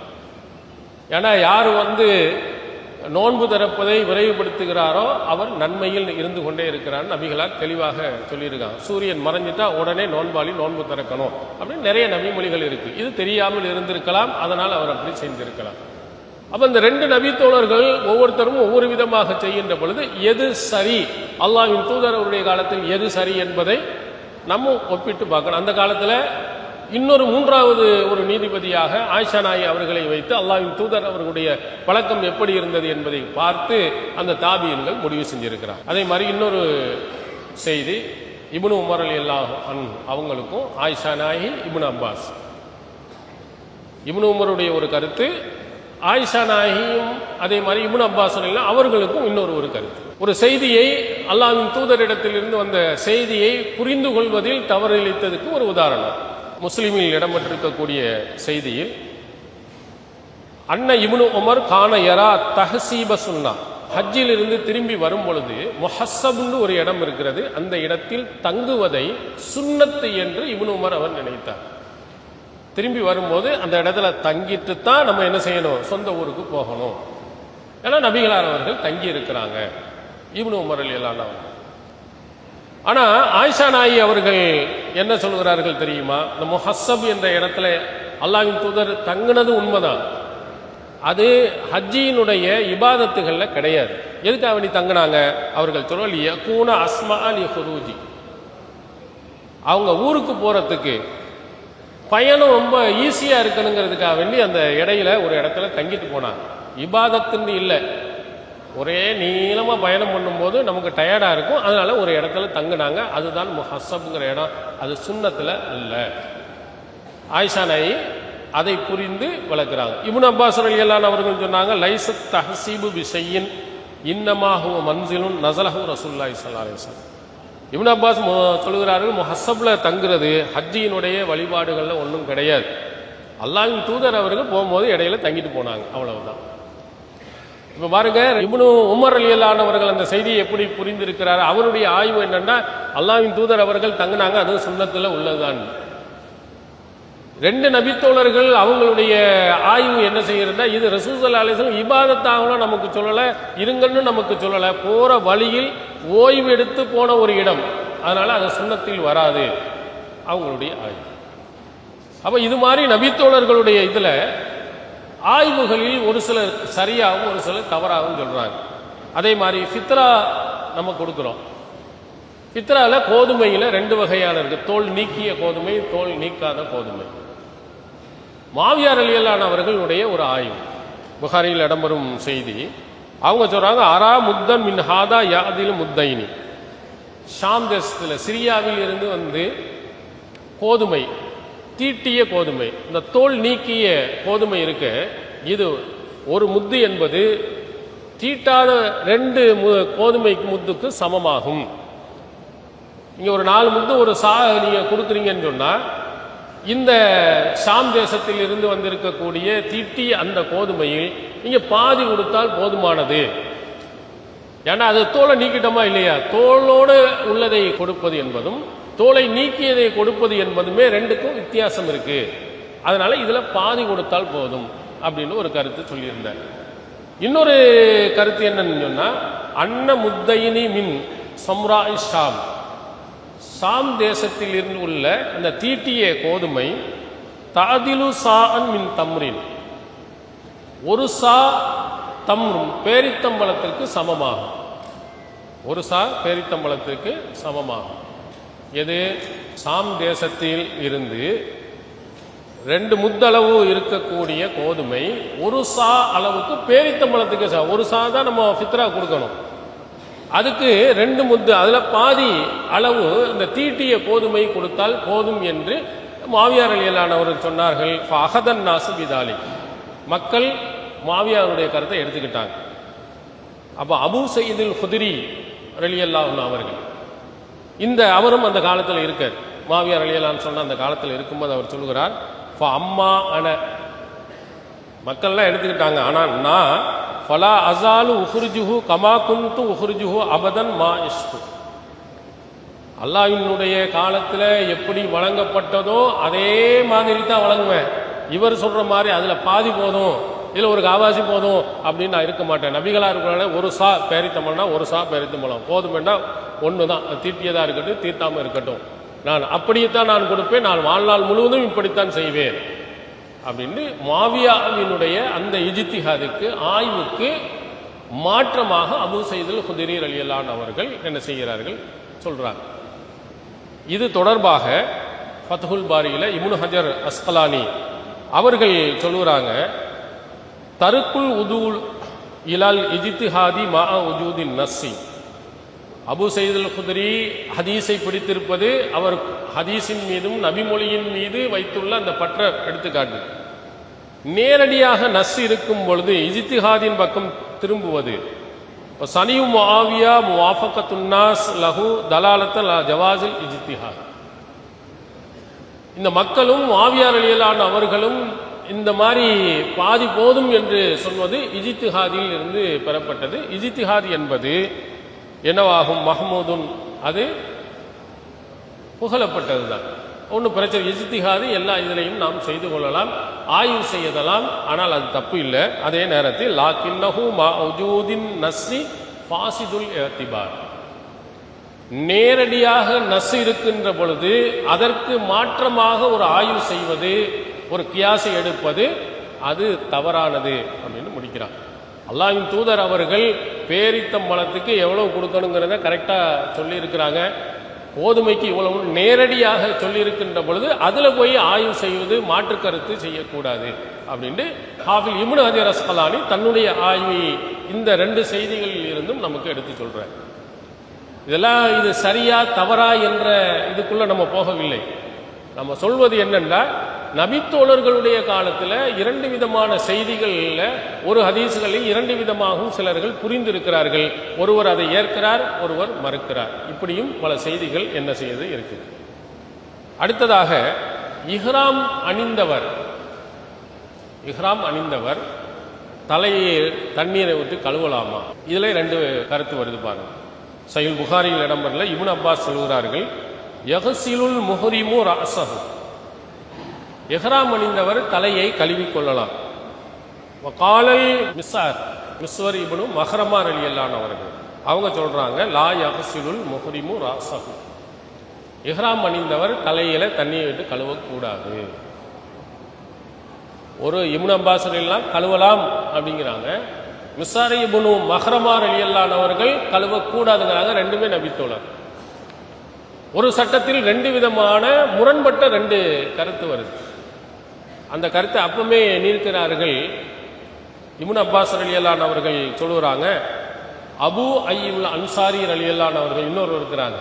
ஏன்னா யார் நோன்பு திறப்பதை விரைவுபடுத்துகிறாரோ அவர் நன்மையில் இருந்து கொண்டே இருக்கிறார். நபிகளால் தெளிவாக சொல்லியிருக்காங்க. சூரியன் மறைஞ்சிட்டா உடனே நோன்பாளி நோன்பு திறக்கணும் அப்படின்னு நிறைய நபிமொழிகள் இருக்கு. இது தெரியாமல் இருந்திருக்கலாம், அதனால் அவர் அப்படி செஞ்சிருக்கலாம். அப்ப இந்த ரெண்டு நபித்தோழர்கள் ஒவ்வொருத்தரும் ஒவ்வொரு விதமாக செய்கின்ற பொழுது எது சரி, அல்லாஹ்வின் தூதர் அவருடைய காலத்தில் எது சரி என்பதை நம்ம ஒப்பிட்டு பார்க்கணும். அந்த காலத்தில் இன்னொரு மூன்றாவது ஒரு நீதிபதியாக ஆயிஷா நாயி அவர்களை வைத்து அல்லாஹ்வின் தூதர் அவர்களுடைய பழக்கம் எப்படி இருந்தது என்பதை பார்த்து அந்த தாபியன்கள் முடிவு செஞ்சிருக்கிறார். அதே மாதிரி இன்னொரு செய்தி, இப்னு உமர் ரலியல்லாஹு அன்ஹு அவங்களுக்கும் ஆயிஷா நாயி, இப்னு அப்பாஸ், இப்னு உமருடைய ஒரு கருத்து, ஆயிஷா நாயியும் அதே மாதிரி இப்னு அப்பாஸ் அவர்களுக்கும் இன்னொரு ஒரு கருத்து. ஒரு செய்தியை, அல்லாஹ்வின் தூதரிடத்திலிருந்து வந்த செய்தியை புரிந்து கொள்வதில் தவறிழைத்ததுக்கு ஒரு உதாரணம். முஸ்லிமில் இடம்பெற்றிருக்கக்கூடிய செய்தியில் அன்ன இப்னு உமர் கான யரா தஹசீப சுன்னா, ஹஜ்ஜில் இருந்து திரும்பி வரும் பொழுது முஹஸ்ஸப்னு ஒரு இடம் இருக்கிறது, அந்த இடத்தில் தங்குவதை சுன்னத்து என்று இப்னு உமர் அவர் நினைத்தார். திரும்பி வரும்போது அந்த இடத்துல தங்கிட்டு தான் நம்ம என்ன செய்யணும், சொந்த ஊருக்கு போகணும். ஏன்னா நபிகளார் அவர்கள் தங்கி இருக்கிறாங்க, இப்னு உமர் ரலியல்லாஹு அன்ஹு. ஆனா ஆயிஷா நாயி அவர்கள் என்ன சொல்கிறார்கள் தெரியுமா, இந்த முஹஸ்ஸப் என்ற இடத்துல அல்லாஹ்வின் தூதர் தங்கினது உண்மைதான், அது ஹஜ்ஜியினுடைய இபாதத்துகள்ல கிடையாது. எதுக்காக வேண்டி தங்கினாங்க அவர்கள் சொல்லலிய கூன அஸ்மா அலி ஹுரூஜி, அவங்க ஊருக்கு போறதுக்கு பயணம் ரொம்ப ஈஸியா இருக்கணுங்கிறதுக்காக வேண்டி அந்த இடையில ஒரு இடத்துல தங்கிட்டு போனாங்க. இபாதத்துன்னு இல்லை, ஒரே நீளமா பயணம் பண்ணும்போது நமக்கு டயர்டா இருக்கும், அதனால ஒரு இடத்துல தங்கினாங்க. அதுதான் முஹஸ்ஸப்ங்கிற இடம், அது சுன்னத்துல அல்ல. ஆயிஷா நாயி அதை புரிந்து வளர்க்கிறாங்க. இப்னு அப்பாஸ் ரலியல்லாஹு அன்ஹு அவர்கள் சொன்னாங்க, லைஸத் தஹ்சீபு பிஷையின் இன்னமா ஹுவ மன்சிலுன் நஸலஹு ரசூலுல்லாஹி ஸல்லல்லாஹு அலைஹி வஸல்லம். இப்னு அப்பாஸ் சொல்கிறார்கள், முஹஸ்ஸப்ல தங்குறது ஹஜ்ஜியினுடைய வழிபாடுகள்ல ஒன்றும் கிடையாது. அல்லாஹ்வின் தூதர் அவர்கள் போகும்போது இடையில தங்கிட்டு போனாங்க, அவ்வளவுதான். இப்ப பாருங்க, இப்னு உமர் ரலியல்லாஹு அன்ஹு அவர்கள் அந்த செய்தியை எப்படி புரிந்திருக்கிறார். அவருடைய ஆய்வு என்னன்னா, அல்லாஹ்வின் தூதர் அவர்கள் தங்கினாங்க, அது சுன்னத்துல உள்ளதுதான். ரெண்டு நபித்தோழர்கள் அவங்களுடைய ஆய்வு என்ன செய்யறதுன்னா, இது ரசூல் ஸல்லல்லாஹு அலைஹி வஸல்லம் இபாதத்தாகவும் நமக்கு சொல்லலை, இருங்கன்னு நமக்கு சொல்லலை, போற வழியில் ஓய்வு எடுத்து போன ஒரு இடம், அதனால அது சுன்னத்தில் வராது அவங்களுடைய ஆய்வு. அப்ப இது மாதிரி நபித்தோழர்களுடைய இதுல ஆய்வுகளில் ஒரு சிலர் சரியாகவும் ஒரு சிலர் தவறாகவும் சொல்றாங்க. அதே மாதிரி ஃபித்ரா நம்ம கொடுக்குறோம். ஃபித்ரால கோதுமையில ரெண்டு வகையான இருக்கு, தோல் நீக்கிய கோதுமை, தோல் நீக்காத கோதுமை. மாவியா ரலியல்லாஹு அன்ஹு அவர்களுடைய ஒரு ஆய்வு, புகாரியில் இடம்பெறும் செய்தி, அவங்க சொல்றாங்க, அரா முத்தன் மின் ஹாதா யாதில் முத்தைனி, ஷாம் தேசத்தில் சிரியாவில் இருந்து கோதுமை, தீட்டிய கோதுமை, இந்த தோல் நீக்கிய கோதுமை இருக்கு, இது ஒரு முத்து என்பது தீட்டாத ரெண்டு கோதுமை முத்துக்கு சமமாகும். நீங்க ஒரு 4 முத்து ஒரு நீங்க கொடுக்குறீங்கன்னு சொன்னா, இந்த ஷாம் தேசத்தில் இருந்து வந்திருக்கக்கூடிய தீட்டிய அந்த கோதுமையில் நீங்க பாதி கொடுத்தால் போதுமானது. ஏன்னா அது தோலை நீக்கிட்டோமா இல்லையா, தோலோடு உள்ளதை கொடுப்பது என்பதும் தோலை நீக்கியதை கொடுப்பது என்பதுமே ரெண்டுக்கும் வித்தியாசம் இருக்கு, அதனால இதுல பாதி கொடுத்தால் போதும் அப்படின்னு ஒரு கருத்து சொல்லியிருந்தார். இன்னொரு கருத்து என்னன்னு சொன்னா, அன்ன முத்தைனி மின் சம்ரா ஷாம், ஷாம் தேசத்தில் இருந்து உள்ள அந்த தீட்டிய கோதுமை தாதிலு சாஅன் மின் தம்ரின், ஒரு சா தம்ரும் பேரித்தம்பளத்திற்கு சமமாகும், ஒரு சா பேரித்தம்பளத்திற்கு சமமாகும். எது, ஷாம் தேசத்தில் இருந்து 2 முத்தளவு இருக்கக்கூடிய கோதுமை ஒரு சா அளவுக்கு பேரித்தம்பளத்துக்கு ஒரு சா தான் நம்ம ஃபித்ரா கொடுக்கணும், அதுக்கு 2 முத்து, அதுல பாதி அளவு இந்த தீட்டிய கோதுமை கொடுத்தால் போதும் என்று மாவியா ரலியல்லாஹு அன்ஹு அவர்கள் சொன்னார்கள். ஃபஅஹதன் நாஸு பிதாலிக், மக்கள் மாவியாருடைய கருத்தை எடுத்துக்கிட்டாங்க. அப்ப அபூ சயீதுல் குத்ரி ரலியல்லாஹு அன்ஹு அவர்கள், அவரும் அந்த காலத்தில் இருக்கார், மாவியார் ரலியல்லாஹு சொன்ன அந்த காலத்தில் இருக்கும்போது அவர் சொல்லுகிறார், அம்மா அன, மக்கள்லாம் எடுத்துக்கிட்டாங்க, ஆனால் நான் ஃபலா அசாலு உஹ்ருஜுஹு கமா குந்து உஹ்ருஜுஹு அபதன் மா இஷ்து, அல்லாஹ்வினுடைய காலத்தில் எப்படி வழங்கப்பட்டதோ அதே மாதிரி தான் வழங்குவேன். இவர் சொல்ற மாதிரி அதில் பாதி போதும், இதில் ஒரு காவாசி போதும் அப்படின்னு நான் இருக்க மாட்டேன். நபிகளாக இருக்கிறனால ஒரு சா பேரித்தம்பழம்னா ஒரு சா பேரித்தம்பழம் போதுமென்னா ஒன்று தான், தீட்டியதாக இருக்கட்டும் தீட்டாமல் இருக்கட்டும், நான் அப்படித்தான் நான் கொடுப்பேன், நான் வாழ்நாள் முழுவதும் இப்படித்தான் செய்வேன் அப்படின்னு முஆவியாவினுடைய அந்த இஜ்திஹாதுக்கு ஆய்வுக்கு மாற்றமாக அபூ சயீதுல் குத்ரி ரலியல்லாஹு அன்ஹு அவர்கள் என்ன செய்கிறார்கள் சொல்றாங்க. இது தொடர்பாக ஃபத்ஹுல் பாரியில இப்னு ஹஜர் அஸ்கலானி அவர்கள் சொல்லுறாங்க, தருக்குல் உதூல் இலால் இஜ்திஹாதி மா உஜூதின் நஸ்ஸி, அபூ சயீதுல் குத்ரி ஹதீஸை பிடித்திருப்பது அவர் ஹதீஸின் மீதும் நபிமொழியின் மீது வைத்துள்ள அந்த பற்ற எடுத்துக்காட்டு. நேரடியாக நஸ் இருக்கும் பொழுது இஜ்திஹாதின் பக்கம் திரும்புவது, சனியு முஆவியா முவாஃபகத்துன் நாஸ் லஹு தலாலத்தல் ஜவாஸில் இஜ்திஹாத், இந்த மக்களும் முஆவியா ரலியல்லாஹு அன்ஹு அவர்களும் இந்த மாதிரி பாதி போதும் என்று சொல்வது இஜ்திஹாதில் இருந்து பெறப்பட்டது. இஜ்திஹாத் என்பது என்னவாகும்? மஹ்மூதுன், அது புகழப்பட்டது தான், ஒன்றும் பிரச்சனை. இஜ்திஹாது எல்லா இதிலையும் நாம் செய்து கொள்ளலாம், ஆய்வு செய்யலாம், ஆனால் அது தப்பு இல்லை. அதே நேரத்தில் லாக்கின்னஹு மௌஜூதின் நஸ்ஸி ஃபாசிதுல் இஅ்திபார், நேரடியாக நஸ் இருக்கின்ற பொழுது அதற்கு மாற்றமாக ஒரு ஆய்வு செய்வது, ஒரு கியாசை எடுப்பது, அது தவறானது அப்படின்னு முடிக்கிறார். அல்லாஹ்வின் தூதர் அவர்கள் பேரித்தம்பழத்துக்கு எவ்வளவு கொடுக்கணுங்கிறத கரெக்டாக சொல்லியிருக்கிறாங்க. கோதுமைக்கு இவ்வளவு நேரடியாக சொல்லியிருக்கின்ற பொழுது அதில் போய் ஆய்வு செய்வது, மாற்று கருத்து செய்யக்கூடாது அப்படின்ட்டு ஹாஃபில் இப்னு ஹஜர் அஸ்கலானி தன்னுடைய ஆய்வை இந்த ரெண்டு செய்திகளில் இருந்தும் நமக்கு எடுத்து சொல்றார். இதெல்லாம் இது சரியா தவறா என்ற இதுக்குள்ள நம்ம போகவில்லை. நம்ம சொல்வது என்னன்னா, நபித்தோழர்களுடைய காலத்தில் இரண்டு விதமான செய்திகளில் ஒரு ஹதீஸ்களில் இரண்டு விதமாகவும் சிலர்கள் புரிந்திருக்கிறார்கள். ஒருவர் அதை ஏற்கிறார், ஒருவர் மறுக்கிறார். இப்படியும் பல செய்திகள் என்ன செய்து இருக்குது. அடுத்ததாக இஹ்ராம் அணிந்தவர் தலையை தண்ணீரை விட்டு கழுவலாமா? இதில் ரெண்டு கருத்து வருது பாருங்க. சஹீஹ் புகாரியில் இடம்பெறல இப்னு அப்பாஸ் சொல்கிறார்கள், யக்ஸிலுல் முஹ்ரிமு ரஅஸஹு, இஹ்ராம் அணிந்தவர் தலையை கழுவிக் கொள்ளலாம். வகாலல் மிஸ்வர் இப்னு மஹ்ரமா ரலியல்லாஹு அன்ஹு அவர்கள் அவங்க சொல்றாங்க, லா யக்ஸிலுல் முஹ்ரிமு ரஅஸஹு, இஹ்ராம் அணிந்தவர் தலையில தண்ணியை விட்டு கழுவக்கூடாது. ஒரு இப்னு அப்பாஸ் ரலியல்லாஹு கழுவலாம் அப்படிங்கிறாங்க, மிஸ்ஸார் இப்னு மஹ்ரமா ரலியல்லாஹு அன்ஹு அவர்கள் கழுவக்கூடாதுங்கிறாங்க. ரெண்டுமே நபித்தோழர். ஒரு சட்டத்தில் ரெண்டு விதமான முரண்பட்ட ரெண்டு கருத்து வருது. அந்த கருத்தை அப்பமே நீக்கிறார்கள். இப்னு அப்பாஸ் ரலியல்லாஹு அன்ஹு அவர்கள் சொல்லுறாங்க, அபு அய்யுல் அன்சாரி ரலியல்லாஹு அன்ஹு அவர்கள் இன்னொரு இருக்கிறாங்க,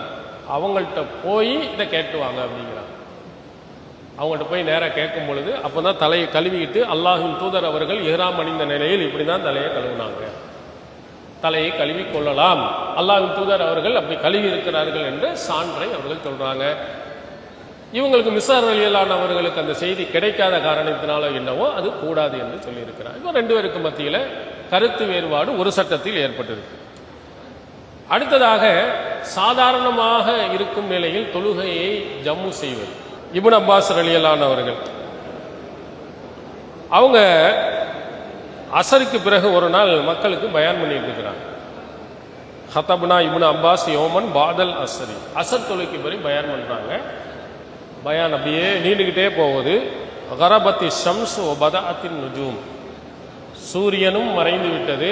அவங்கள்ட்ட போய் இதை கேட்டுவாங்க அப்படிங்கிறாங்க. அவங்கள்ட்ட போய் நேராக கேட்கும் பொழுது அப்போ தான் தலையை கழுவிக்கிட்டு, அல்லாஹ்வின் தூதர் அவர்கள் இஹ்ராம் அணிந்த நிலையில் இப்படி தான் தலையை கழுவினாங்க, தலையை கழுவி கொள்ளலாம், அல்லாஹ்வின் தூதர் அவர்கள் அப்படி கழுவி இருக்கிறார்கள் என்ற சான்றை அவர்கள் சொல்றாங்க. இவங்களுக்கு மிஸ்ஸார் ரலியல்லாஹு அன்ஹு அவர்களுக்கு அந்த செய்தி கிடைக்காத காரணத்தினால என்னவோ அது கூடாது என்று சொல்லியிருக்கிறார். இப்போ ரெண்டு பேருக்கு மத்தியில் கருத்து வேறுபாடு ஒரு சட்டத்தில் ஏற்பட்டிருக்கு. அடுத்ததாக சாதாரணமாக இருக்கும் நிலையில் தொழுகையை ஜம்மு செய்வது. இப்னு அப்பாஸ் ரலியல்லாஹு அன்ஹு அவர்கள் அவங்க அசருக்கு பிறகு ஒரு நாள் மக்களுக்கு பயான் பண்ணிட்டு இருக்கிறாங்க. ஹதப்னா இப்னு அப்பாஸ் யோமன் பாதல் அஸ்ரி, அசர் தொழுகைக்கு பிறகு பயான் பண்றாங்க. பயான் அப்படியே நீண்டுகிட்டே போகுது. கரபத்தி ஷம்ஸ் வ பதஅத்தின் நுஜூம், சூரியனும் மறைந்து விட்டது,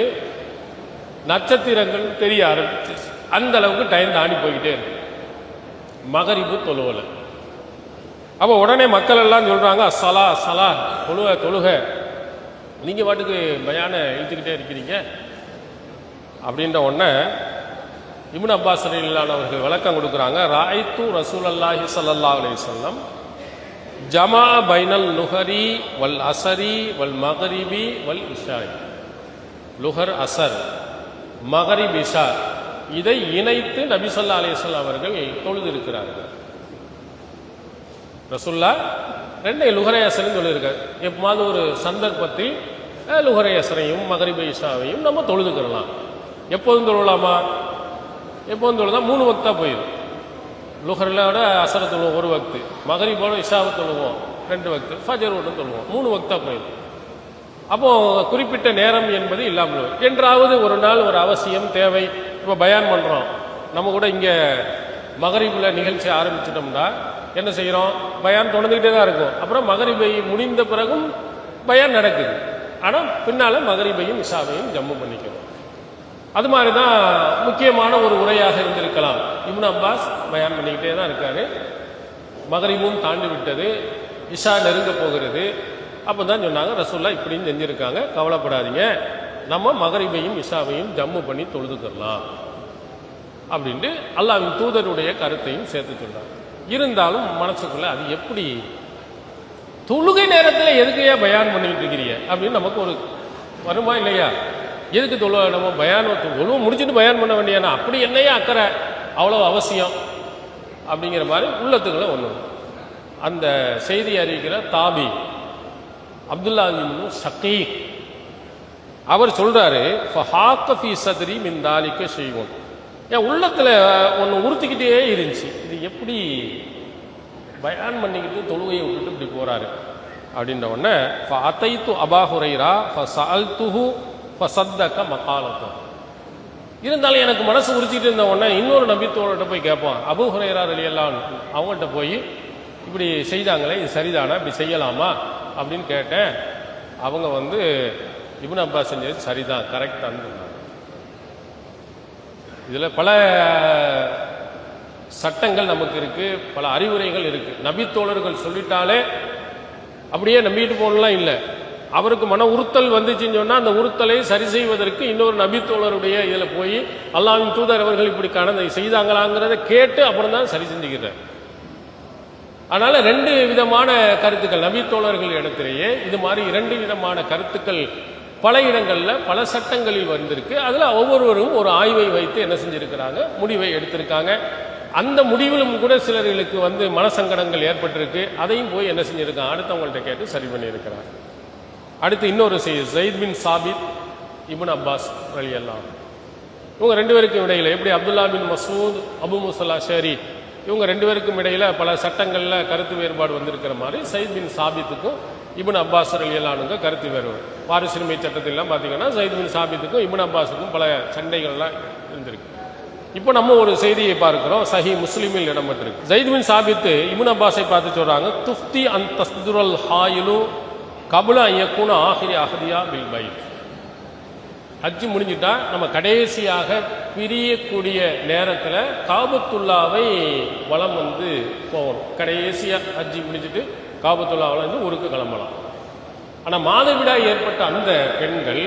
நட்சத்திரங்கள் தெரிய ஆரம்பிச்சு, அந்த அளவுக்கு டைம் தாண்டி போய்கிட்டே இருக்கு. மகரிபு தொழுவல. அப்போ உடனே மக்கள் எல்லாம் சொல்றாங்க, அஸ்ஸலா அஸ்ஸலா, தொழுக, நீங்க பாட்டுக்கு பயான இழுத்துக்கிட்டே இருக்கிறீங்க அப்படின்ற உடனே இப்னு அப்பாஸ் ரலியல்லாஹு அன்ஹு அவர்கள் விளக்கம் கொடுக்குறாங்க. ராய்து ரசூலல்லாஹி ஸல்லல்லாஹு அலைஹி வஸல்லம் ஜமா பைனல் லுஹரி வல் அஸரி வல் மக்ரிபி வல் இஷா, லுஹர் அஸர் மக்ரிப் இஷா இதை இணைத்து நபி ஸல்லல்லாஹு அலைஹி வஸல்லம் அவர்கள் தொழுது இருக்கிறார்கள். ரசூல்லா ரெண்டு லுஹரை அசரையும் சொல்லியிருக்காரு. எப்போது ஒரு சந்தர்ப்பத்தில் லுஹரை அசரையும் மகரிப இஷாவையும் நம்ம தொழுதுக்கிறலாம். எப்போதும் தொழலாமா? எப்போதும் தொழுதா 3 வக்தா போயிடும். லுஹரோட அசரை தொழுவோம் 1 வக்து, மகரிபோட இஷாவை தொழுவோம் 2 வக்து, ஃபஜரோட தொழுவோம் 3 வக்தா போயிடும். அப்போ குறிப்பிட்ட நேரம் என்பது இல்லாமல் என்றாவது ஒரு நாள் ஒரு அவசியம் தேவை. இப்போ பயான் பண்ணுறோம், நம்ம கூட இங்கே மகரிபில் நிகழ்ச்சி ஆரம்பிச்சிட்டோம்னா என்ன செய்கிறோம்? பயான் தொடர்ந்துக்கிட்டே தான் இருக்கும். அப்புறம் மகரிபை முடிந்த பிறகும் பயான் நடக்குது. ஆனால் பின்னால் மகரிபையும் இஷாவையும் ஜம்மு பண்ணிக்கணும். அது மாதிரி தான் முக்கியமான ஒரு உரையாக இருந்திருக்கலாம். இப்னு அப்பாஸ் பயான் பண்ணிக்கிட்டே தான் இருக்காரு. மகரிபும் தாண்டி விட்டது, இஷா நெருங்க போகிறது. அப்போ தான் சொன்னாங்க, ரசூல்லா இப்படின்னு செஞ்சுருக்காங்க, கவலைப்படாதீங்க, நம்ம மகரிபையும் இஷாவையும் ஜம்மு பண்ணி தொழுதுக்கலாம் அப்படின்ட்டு அல்லாஹ்வின் தூதருடைய கருத்தையும் சேர்த்து சொன்னாங்க. இருந்தாலும் மனசுக்குள்ள அது எப்படி தொழுகை நேரத்தில் எதுக்கையா பயான் பண்ணிட்டு இருக்கிறீங்க அப்படின்னு நமக்கு ஒரு வருமா இல்லையா? எதுக்கு நம்ம பயான் தொழுவ முடிச்சுட்டு பயான் பண்ண வேண்டியானா அப்படி என்னையா அக்கறை, அவ்வளோ அவசியம் அப்படிங்கிற மாதிரி உள்ளத்துக்குள்ள ஒன்று. அந்த செய்தி அறிவிக்கிற தாபி அப்துல்லா இப்னு ஷகீக் அவர் சொல்றாரு, ஃபஹாக்கஃபி சத்ரி மின் தாலிக ஷைஉன், என் உள்ளத்தில் ஒன்று உறுத்திக்கிட்டே இருந்துச்சு, இது எப்படி பயான் பண்ணிக்கிட்டு தொழுகையை விட்டுட்டு இப்படி போறாரு அப்படின்ற உடனே ஃபஅதைது அபா ஹுரைரா ஃபஸஅல்துஹு ஃபஸத்தக மகாலத்து. இருந்தாலும் எனக்கு மனசு உறுத்திக்கிட்டு இருந்த உடனே இன்னொரு நபித்தோழர்கிட்ட போய் கேட்பான், அபூ ஹுரைரா ரலியல்லாஹு அன்ஹு அவங்கள்ட்ட போய் இப்படி செய்தாங்களே, இது சரிதானா, இப்படி செய்யலாமா அப்படின்னு கேட்டேன். அவங்க இப்னு அப்பாஸ் செஞ்சது சரிதான், கரெக்டான்னு சொன்னாங்க. இதில் பல சட்டங்கள் நமக்கு இருக்கு, பல அறிவுரைகள் இருக்கு. நபித்தோழர்கள் சொல்லிட்டாலே அப்படியே நம்பிட்டு போகலாம் இல்லை. அவருக்கு மன உறுத்தல் வந்துச்சுன்னு சொன்னால் அந்த உறுத்தலை சரி செய்வதற்கு இன்னொரு நபித்தோழருடைய இதில் போய் அல்லாஹ்வின் தூதர் அவர்கள் இப்படி செய்தாங்களாங்கிறத கேட்டு அப்புறம் தான் சரி செஞ்சுக்கிறார். அதனால 2 விதமான கருத்துக்கள் நபித்தோழர்கள் இடத்திலேயே இது மாதிரி 2 விதமான கருத்துக்கள் பல இடங்களில் பல சட்டங்களில் வந்திருக்கு. அதில் ஒவ்வொருவரும் ஒரு ஆய்வை வைத்து என்ன செஞ்சிருக்கிறாங்க, முடிவை எடுத்திருக்காங்க. அந்த முடிவிலும் கூட சிலர்களுக்கு மனசங்கடங்கள் ஏற்பட்டிருக்கு. அதையும் போய் என்ன செஞ்சிருக்காங்க, அடுத்தவங்கள்ட்ட கேட்டு சரி பண்ணியிருக்கிறாங்க. அடுத்து இன்னொரு செய்தி, ஸைத் பின் சாபித் இப்னு அப்பாஸ் ரலியல்லாஹு அன்ஹு, இவங்க 2 பேருக்கும் இடையில எப்படி அப்துல்லா பின் மசூத் அபு முஸல் அஷரி இவங்க 2 பேருக்கும் இடையில பல சட்டங்களில் கருத்து வேறுபாடு வந்திருக்கிற மாதிரி ஸைத் பின் சாபித்துக்கும் இப்னு அப்பாஸ் ரலியல்லாஹு அன்ஹு கருத்து வேறுபாடு. வாரிசுரிமை சட்டத்திலாம் பார்த்தீங்கன்னா ஸைத் பின் சாபித்துக்கும் இப்னு அப்பாஸுக்கும் பல சண்டைகள்லாம் இருந்திருக்கு. இப்போ நம்ம ஒரு செய்தியை பார்க்கிறோம், சஹி முஸ்லிமில் இடம்பெற்றிருக்கு. ஸைத் பின் சாபித் இப்னு அப்பாஸை பார்த்து சொல்றாங்க, துஃப்தி an தஸ்துரல் ஹாயிலு கபுல ஐயக்கூன Ahiri Ahadiya bill Baith. ஹஜ்ஜு முடிஞ்சுட்டா நம்ம கடைசியாக பிரியக்கூடிய நேரத்தில் காபத்துல்லாவை வலம் போகணும். கடைசியாக ஹஜ்ஜி முடிச்சுட்டு காபத்துல்லா வளம் ஊருக்கு கிளம்பலாம். ஆனால் மாதவிடாய் ஏற்பட்ட அந்த பெண்கள்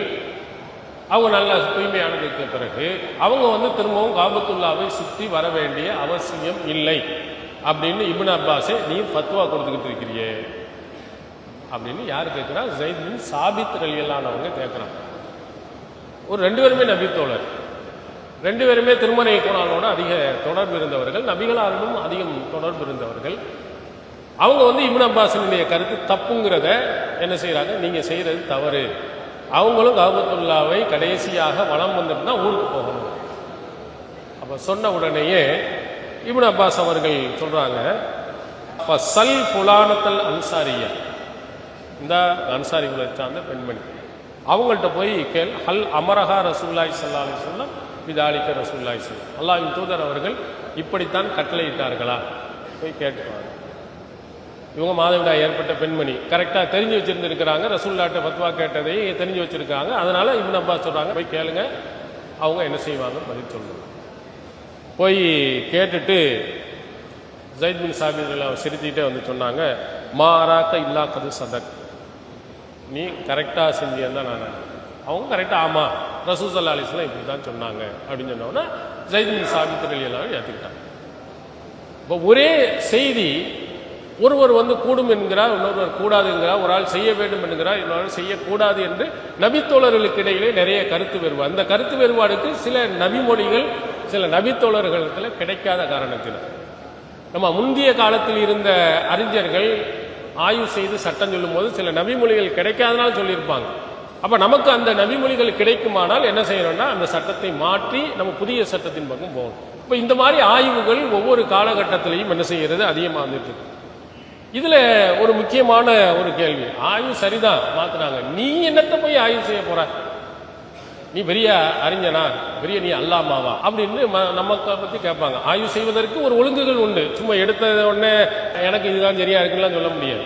அவங்க நல்ல தூய்மையானதுக்கு பிறகு அவங்க திரும்பவும் காபத்துல்லாவை சுற்றி வர வேண்டிய அவசியம் இல்லை அப்படின்னு இப்னு அப்பாஸே நீ ஃபத்வா கொடுத்துக்கிட்டு இருக்கிறியே அப்படின்னு யார் கேட்குறா? ஸைத் பின் சாபித் ரலியல்லாஹு அன்ஹு கேட்குறாங்க. ஒரு 2 பேருமே நபித்தோழர், 2 பேருமே திருமறை குர்ஆனோட அதிக தொடர்பு இருந்தவர்கள், நபிகளாரிடம் அதிகம் தொடர்பு இருந்தவர்கள். அவங்க இப்னு அப்பாஸினுடைய கருத்து தப்புங்கிறத என்ன செய்யறாங்க, நீங்க செய்யறது தவறு, அவங்களும் காபத்துல்லாவை கடைசியாக வலம் வந்துட்டு தான் ஊருக்கு போகணும். அப்ப சொன்ன உடனேயே இப்னு அப்பாஸ் அவர்கள் சொல்றாங்க, ஃபஸல் ஃபுலானத்தல் அன்சாரியா, இந்த அன்சாரிகளை சார்ந்த பெண்மணி, அவங்கள்ட்ட போய் கேள், ஹல் அமரஹா ரசூலுல்லாஹி ஸல்லல்லாஹு அலைஹி வஸல்லம் பிதாலிக ரசூலுல்லாஹி ஸல்லல்லாஹு அலைஹி வஸல்லம், அல்லாஹ்வின் தூதர் அவர்கள் இப்படித்தான் கட்டளையிட்டார்களா, போய் கேட்டுவாங்க. இவங்க மாதவிடாய் ஏற்பட்ட பெண்மணி கரெக்டாக தெரிஞ்சு வச்சிருந்துருக்கிறாங்க, ரசூலுல்லாஹ்ட்ட ஃபத்வா கேட்டதை தெரிஞ்சு வச்சிருக்காங்க. அதனால இப்னு அப்பாஸ் சொல்றாங்க, போய் கேளுங்க, அவங்க என்ன செய்வாங்க பதில் சொல்லுங்க. போய் கேட்டுட்டு ஸைத் பின் சாபித் சிரிச்சுக்கிட்டே சொன்னாங்க, மா அராக்க இல்லா கது சதக், நீ கரெக்டாக செஞ்சிருந்தா நான். அவங்க கரெக்டாக ஆமாம் ரசூல் ஸல்லல்லாஹு அலைஹி வஸல்லம் இப்படி தான் சொன்னாங்க அப்படின்னு சொன்னோன்னா ஸைத் பின் சாபித் ரலியல்லாஹு ஏற்றுக்கிட்டாங்க. இப்போ ஒரே செய்தி ஒருவர் கூடும் என்கிறார், இன்னொருவர் கூடாதுங்கிறார், ஒரு ஆள் செய்ய வேண்டும் என்கிறார், இன்னொரு செய்யக்கூடாது என்று நபித்தோழர்களுக்கு இடையிலே நிறைய கருத்து வேறுபாடு. அந்த கருத்து வேறுபாடுக்கு சில நபிமொழிகள் சில நபித்தோழர்களிடத்தில் கிடைக்காத காரணத்தினால் நம்ம முந்தைய காலத்தில் இருந்த அறிஞர்கள் ஆய்வு செய்து சட்டம் சொல்லும் போது சில நபிமொழிகள் கிடைக்காதனால சொல்லியிருப்பாங்க. அப்ப நமக்கு அந்த நபிமொழிகள் கிடைக்குமானால் என்ன செய்யணும்னா அந்த சட்டத்தை மாற்றி நம்ம புதிய சட்டத்தின் பக்கம் போகணும். இப்ப இந்த மாதிரி ஆய்வுகள் ஒவ்வொரு காலகட்டத்திலையும் என்ன செய்யறது அதிகமாக வந்துட்டு இருக்கு. இதுல ஒரு முக்கியமான ஒரு கேள்வி, ஆய்வு சரிதான் மாத்தினாங்க, நீ என்னத்தை போய் ஆய்வு செய்ய போற? நீ பெரிய அறிஞனா, பெரிய நீ அல்லாமாவா அப்படின்னு நமக்கு பத்தி கேட்பாங்க. ஆய்வு செய்வதற்கு ஒரு ஒழுங்குகள் உண்டு. சும்மா எடுத்த உடனே எனக்கு இதுதான் சரியா இருக்குன்னு சொல்ல முடியாது.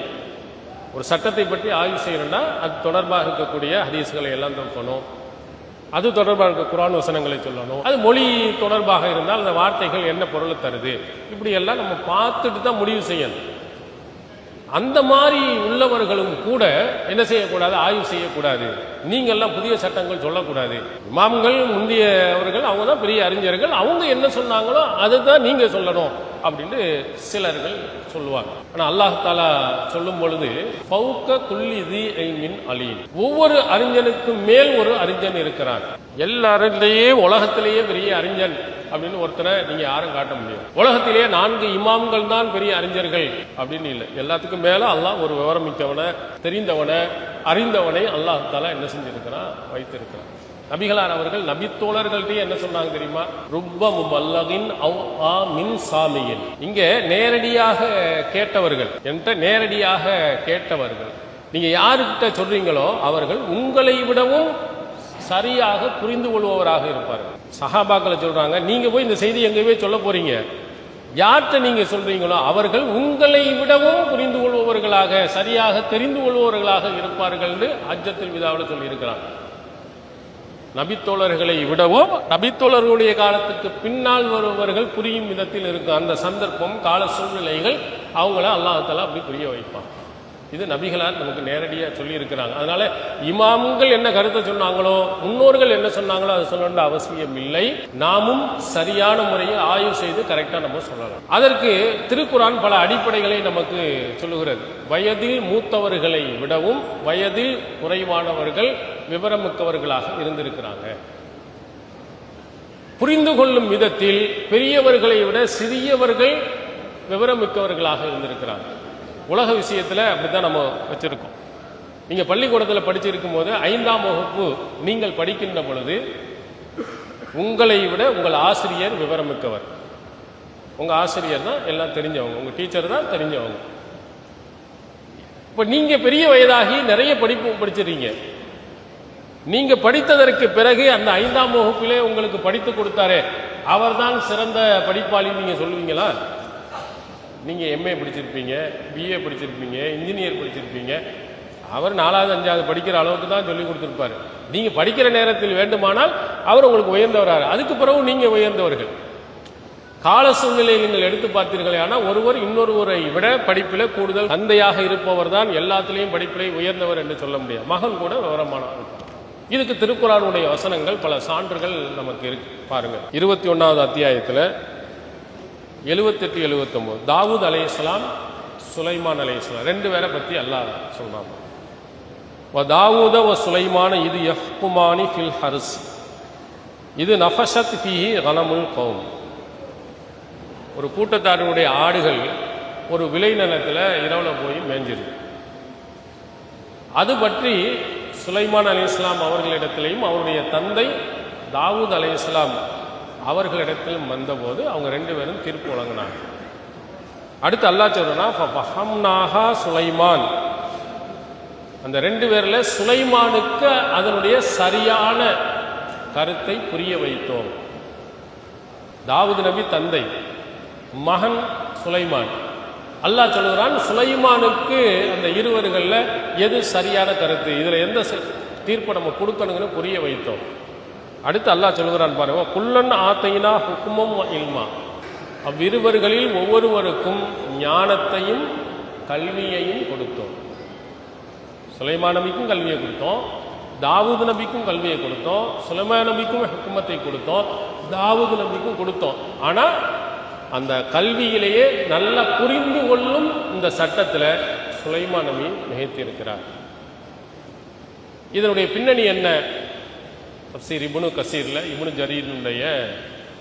ஒரு சட்டத்தை பற்றி ஆய்வு செய்யணும்னா அது தொடர்பாக இருக்கக்கூடிய ஹதீஸ்களை எல்லாம் சொல்லணும், அது தொடர்பாக இருக்க குர்ஆன் வசனங்களை சொல்லணும், அது மொழி தொடர்பாக இருந்தால் அந்த வார்த்தைகள் என்ன பொருளை தருது, இப்படி எல்லாம் நம்ம பார்த்துட்டு தான் முடிவு செய்யணும். அந்த மாதிரி உள்ளவர்களும் கூட என்ன செய்யக்கூடாது, ஆய்வு செய்யக்கூடாது. நீங்கள்லாம் புதிய சட்டங்கள் சொல்லக்கூடாது. இமாம்கள் முந்தியவர்கள் அவங்க தான் பெரிய அறிஞர்கள், அவங்க என்ன சொன்னாங்களோ அதுதான் நீங்க சொல்லணும் அப்படின்னு சிலர்கள் சொல்லுவாங்க. ஆனா அல்லாஹ் தஆலா சொல்லும் பொழுது ஃபௌக குல்லி தி இல்மின் அலீம், ஒவ்வொரு அறிஞனுக்கும் மேல் ஒரு அறிஞன் இருக்கிறான். எல்லாரிலேயே உலகத்திலேயே பெரிய அறிஞன் அப்படின்னு ஒருத்தரை நீங்க யாரும் காட்ட முடியும். உலகத்திலேயே 4 இமாம்கள் தான் பெரிய அறிஞர்கள் அப்படின்னு இல்லை. எல்லாத்துக்கும் மேல அல்லாஹ் ஒரு விவரமிக்கவனை, தெரிந்தவனை, அறிந்தவனை அல்லாஹ் தஆலா என்ன செஞ்சிருக்கிறான், வைத்திருக்கிறான். நபிகளார் அவர்கள் நபித்தோழர்கள்ட்டே என்ன சொன்னாங்க தெரியுமா? ருப்ப முபல்லகின் அவ் ஆ மின் சாமியின். இங்க நேரடியாக கேட்டவர்கள், என்கிட்ட நேரடியாக கேட்டவர்கள், நீங்க யாருக்கிட்ட சொல்றீங்களோ அவர்கள் உங்களை விடவும் சரியாக புரிந்து கொள்பவராக இருப்பார்கள். சஹாபாக்களை சொல்றாங்க, நீங்க போய் இந்த செய்தி எங்கவே சொல்ல போறீங்க, யார்கிட்ட நீங்க சொல்றீங்களோ அவர்கள் உங்களை விடவும் புரிந்து கொள்பவர்களாக, சரியாக தெரிந்து கொள்பவர்களாக இருப்பார்கள் என்று ஹஜ்ஜத்துல் விதாவில் சொல்லி இருக்கிறாங்க. நபித்தோழர்களை விடவும் நபித்தோழர்களுடைய காலத்துக்கு பின்னால் வருபவர்கள் புரியும் விதத்தில் இருக்கும் அந்த சந்தர்ப்பம், கால சூழ்நிலைகள் அவங்கள அல்லாஹ் தஆலா அப்படி புரிய வைப்பான். இது நபிகளார் நமக்கு நேரடியாக சொல்லி இருக்கிறாங்க. அதனால இமாம்கள் என்ன கருத்தை சொன்னாங்களோ, முன்னோர்கள் என்ன சொன்னாங்களோ அதை சொல்லணும்னு அவசியம் இல்லை. நாமும் சரியான முறையில் ஆய்வு செய்து கரெக்டா நம்ம சொல்லலாம். அதற்கு திருக்குர்ஆன் பல அடிப்படைகளை நமக்கு சொல்லுகிறது. வயதில் மூத்தவர்களை விடவும் வயதில் குறைவானவர்கள் விவரமிக்கவர்களாக இருந்திருக்கிறாங்க. புரிந்து கொள்ளும் விதத்தில் பெரியவர்களை விட சிறியவர்கள் விவரமிக்கவர்களாக இருந்திருக்கிறாங்க. உலக விஷயத்தில் அப்படித்தான் நம்ம வச்சிருக்கோம். நீங்க பள்ளிக்கூடத்தில் படிச்சிருக்கும் போது 5ஆம் வகுப்பு நீங்கள் படிக்கின்ற பொழுது உங்களை விட உங்கள் ஆசிரியர் விவரமிக்கவர். உங்க ஆசிரியர் தான் எல்லாம் தெரிஞ்சவங்க, உங்க டீச்சர் தான் தெரிஞ்சவங்க. இப்ப நீங்க பெரிய வயதாகி நிறைய படிப்பு படிச்சிருக்கீங்க. நீங்க படித்ததற்கு பிறகு அந்த 5ஆம் வகுப்பிலே உங்களுக்கு படித்து கொடுத்தாரே அவர்தான் சிறந்த படிப்பாளி நீங்க சொல்லுவீங்களா? நீங்க எம்ஏ படிச்சிருப்பீங்க, பிஏ படிச்சிருப்பீங்க, இன்ஜினியர் படிச்சிருப்பீங்க, அவர் 4வது 5வது படிக்கிற அளவுக்கு தான் சொல்லி கொடுத்திருப்பாரு. நீங்க படிக்கிற நேரத்தில் வேண்டுமானால் அவர் உங்களுக்கு உயர்ந்தவராரு, அதுக்கு பிறகு நீங்க உயர்ந்தவர்கள். கால சூழ்நிலையை நீங்கள் எடுத்து பார்த்தீர்களே, ஆனால் ஒருவர் இன்னொருவரை விட படிப்பில் கூடுதல் தந்தையாக இருப்பவர் தான் எல்லாத்திலையும் படிப்பிலே உயர்ந்தவர் என்று சொல்ல முடியாது. மகன் கூட விவரமானவர். இதுக்கு திருக்குர்ஆனுடைய வசனங்கள் பல சான்றுகள் நமக்கு இருக்கு. பாருங்க, 21வது அத்தியாயத்தில் 78, 79 தாவூத் அலைஹிஸ்ஸலாம், சுலைமான் அலைஹிஸ்ஸலாம் 2 பேரை பற்றி அல்லாஹ் சொல்றாங்க. தாவூத வ சுலைமான இது யஹ்குமானி ஃபில் ஹர்ஸ் இது நஃபஷத் ஃபீஹி கனமுல் கௌம். ஒரு கூட்டத்தாருடைய ஆடுகள் ஒரு விளைநிலத்தில் இரவுல போய் மேஞ்சிருக்கு. அது பற்றி சுலைமான் அலைஹிஸ்ஸலாம் அவர்களிடத்திலையும் அவருடைய தந்தை தாவூத் அலைஹிஸ்ஸலாம் அவர்களிடத்திலும் வந்தபோது அவங்க 2 பேரும் தீர்ப்பு வழங்கினாங்க. அடுத்து அல்லாஹ் சொல்றனா ஃபஹம்னாஹா சுலைமான், அந்த 2 பேர்ல சுலைமானுக்கு அதனுடைய சரியான கருத்தை புரிய வைத்தோம். தாவூத் நபி தந்தை, மகன் சுலைமான். அல்லாஹ் சொல்லுகிறான் சுலைமானுக்கு அந்த இருவர்கள்ல எது சரியான கருத்து, இதுல எந்த தீர்ப்பை நம்ம கொடுக்கணுங்கன்னு புரிய வைத்தோம். அடுத்து அல்லாஹ் சொல்லுகிறான் பாருங்க, குல்லன் ஆத்தைனா ஹுக்குமம் இல்மா, அவ்விருவர்களில் ஒவ்வொருவருக்கும் ஞானத்தையும் கல்வியையும் கொடுத்தோம். சுலைமான் நபிக்கும் கல்வியை கொடுத்தோம், தாவூத் நபிக்கும் கல்வியை கொடுத்தோம், சுலைமான் நபிக்கும் ஹுக்குமத்தை கொடுத்தோம், தாவூத் நபிக்கும் கொடுத்தோம். ஆனா அந்த கல்வியிலேயே நல்லா புரிந்து கொள்ளும் இந்த சட்டத்தில் சுலைமான் நபி மிகைத்திருக்கிறார். இதனுடைய பின்னணி என்ன? தஃப்சீர் இப்னு கஸீர்ல இப்னு ஜரீருடைய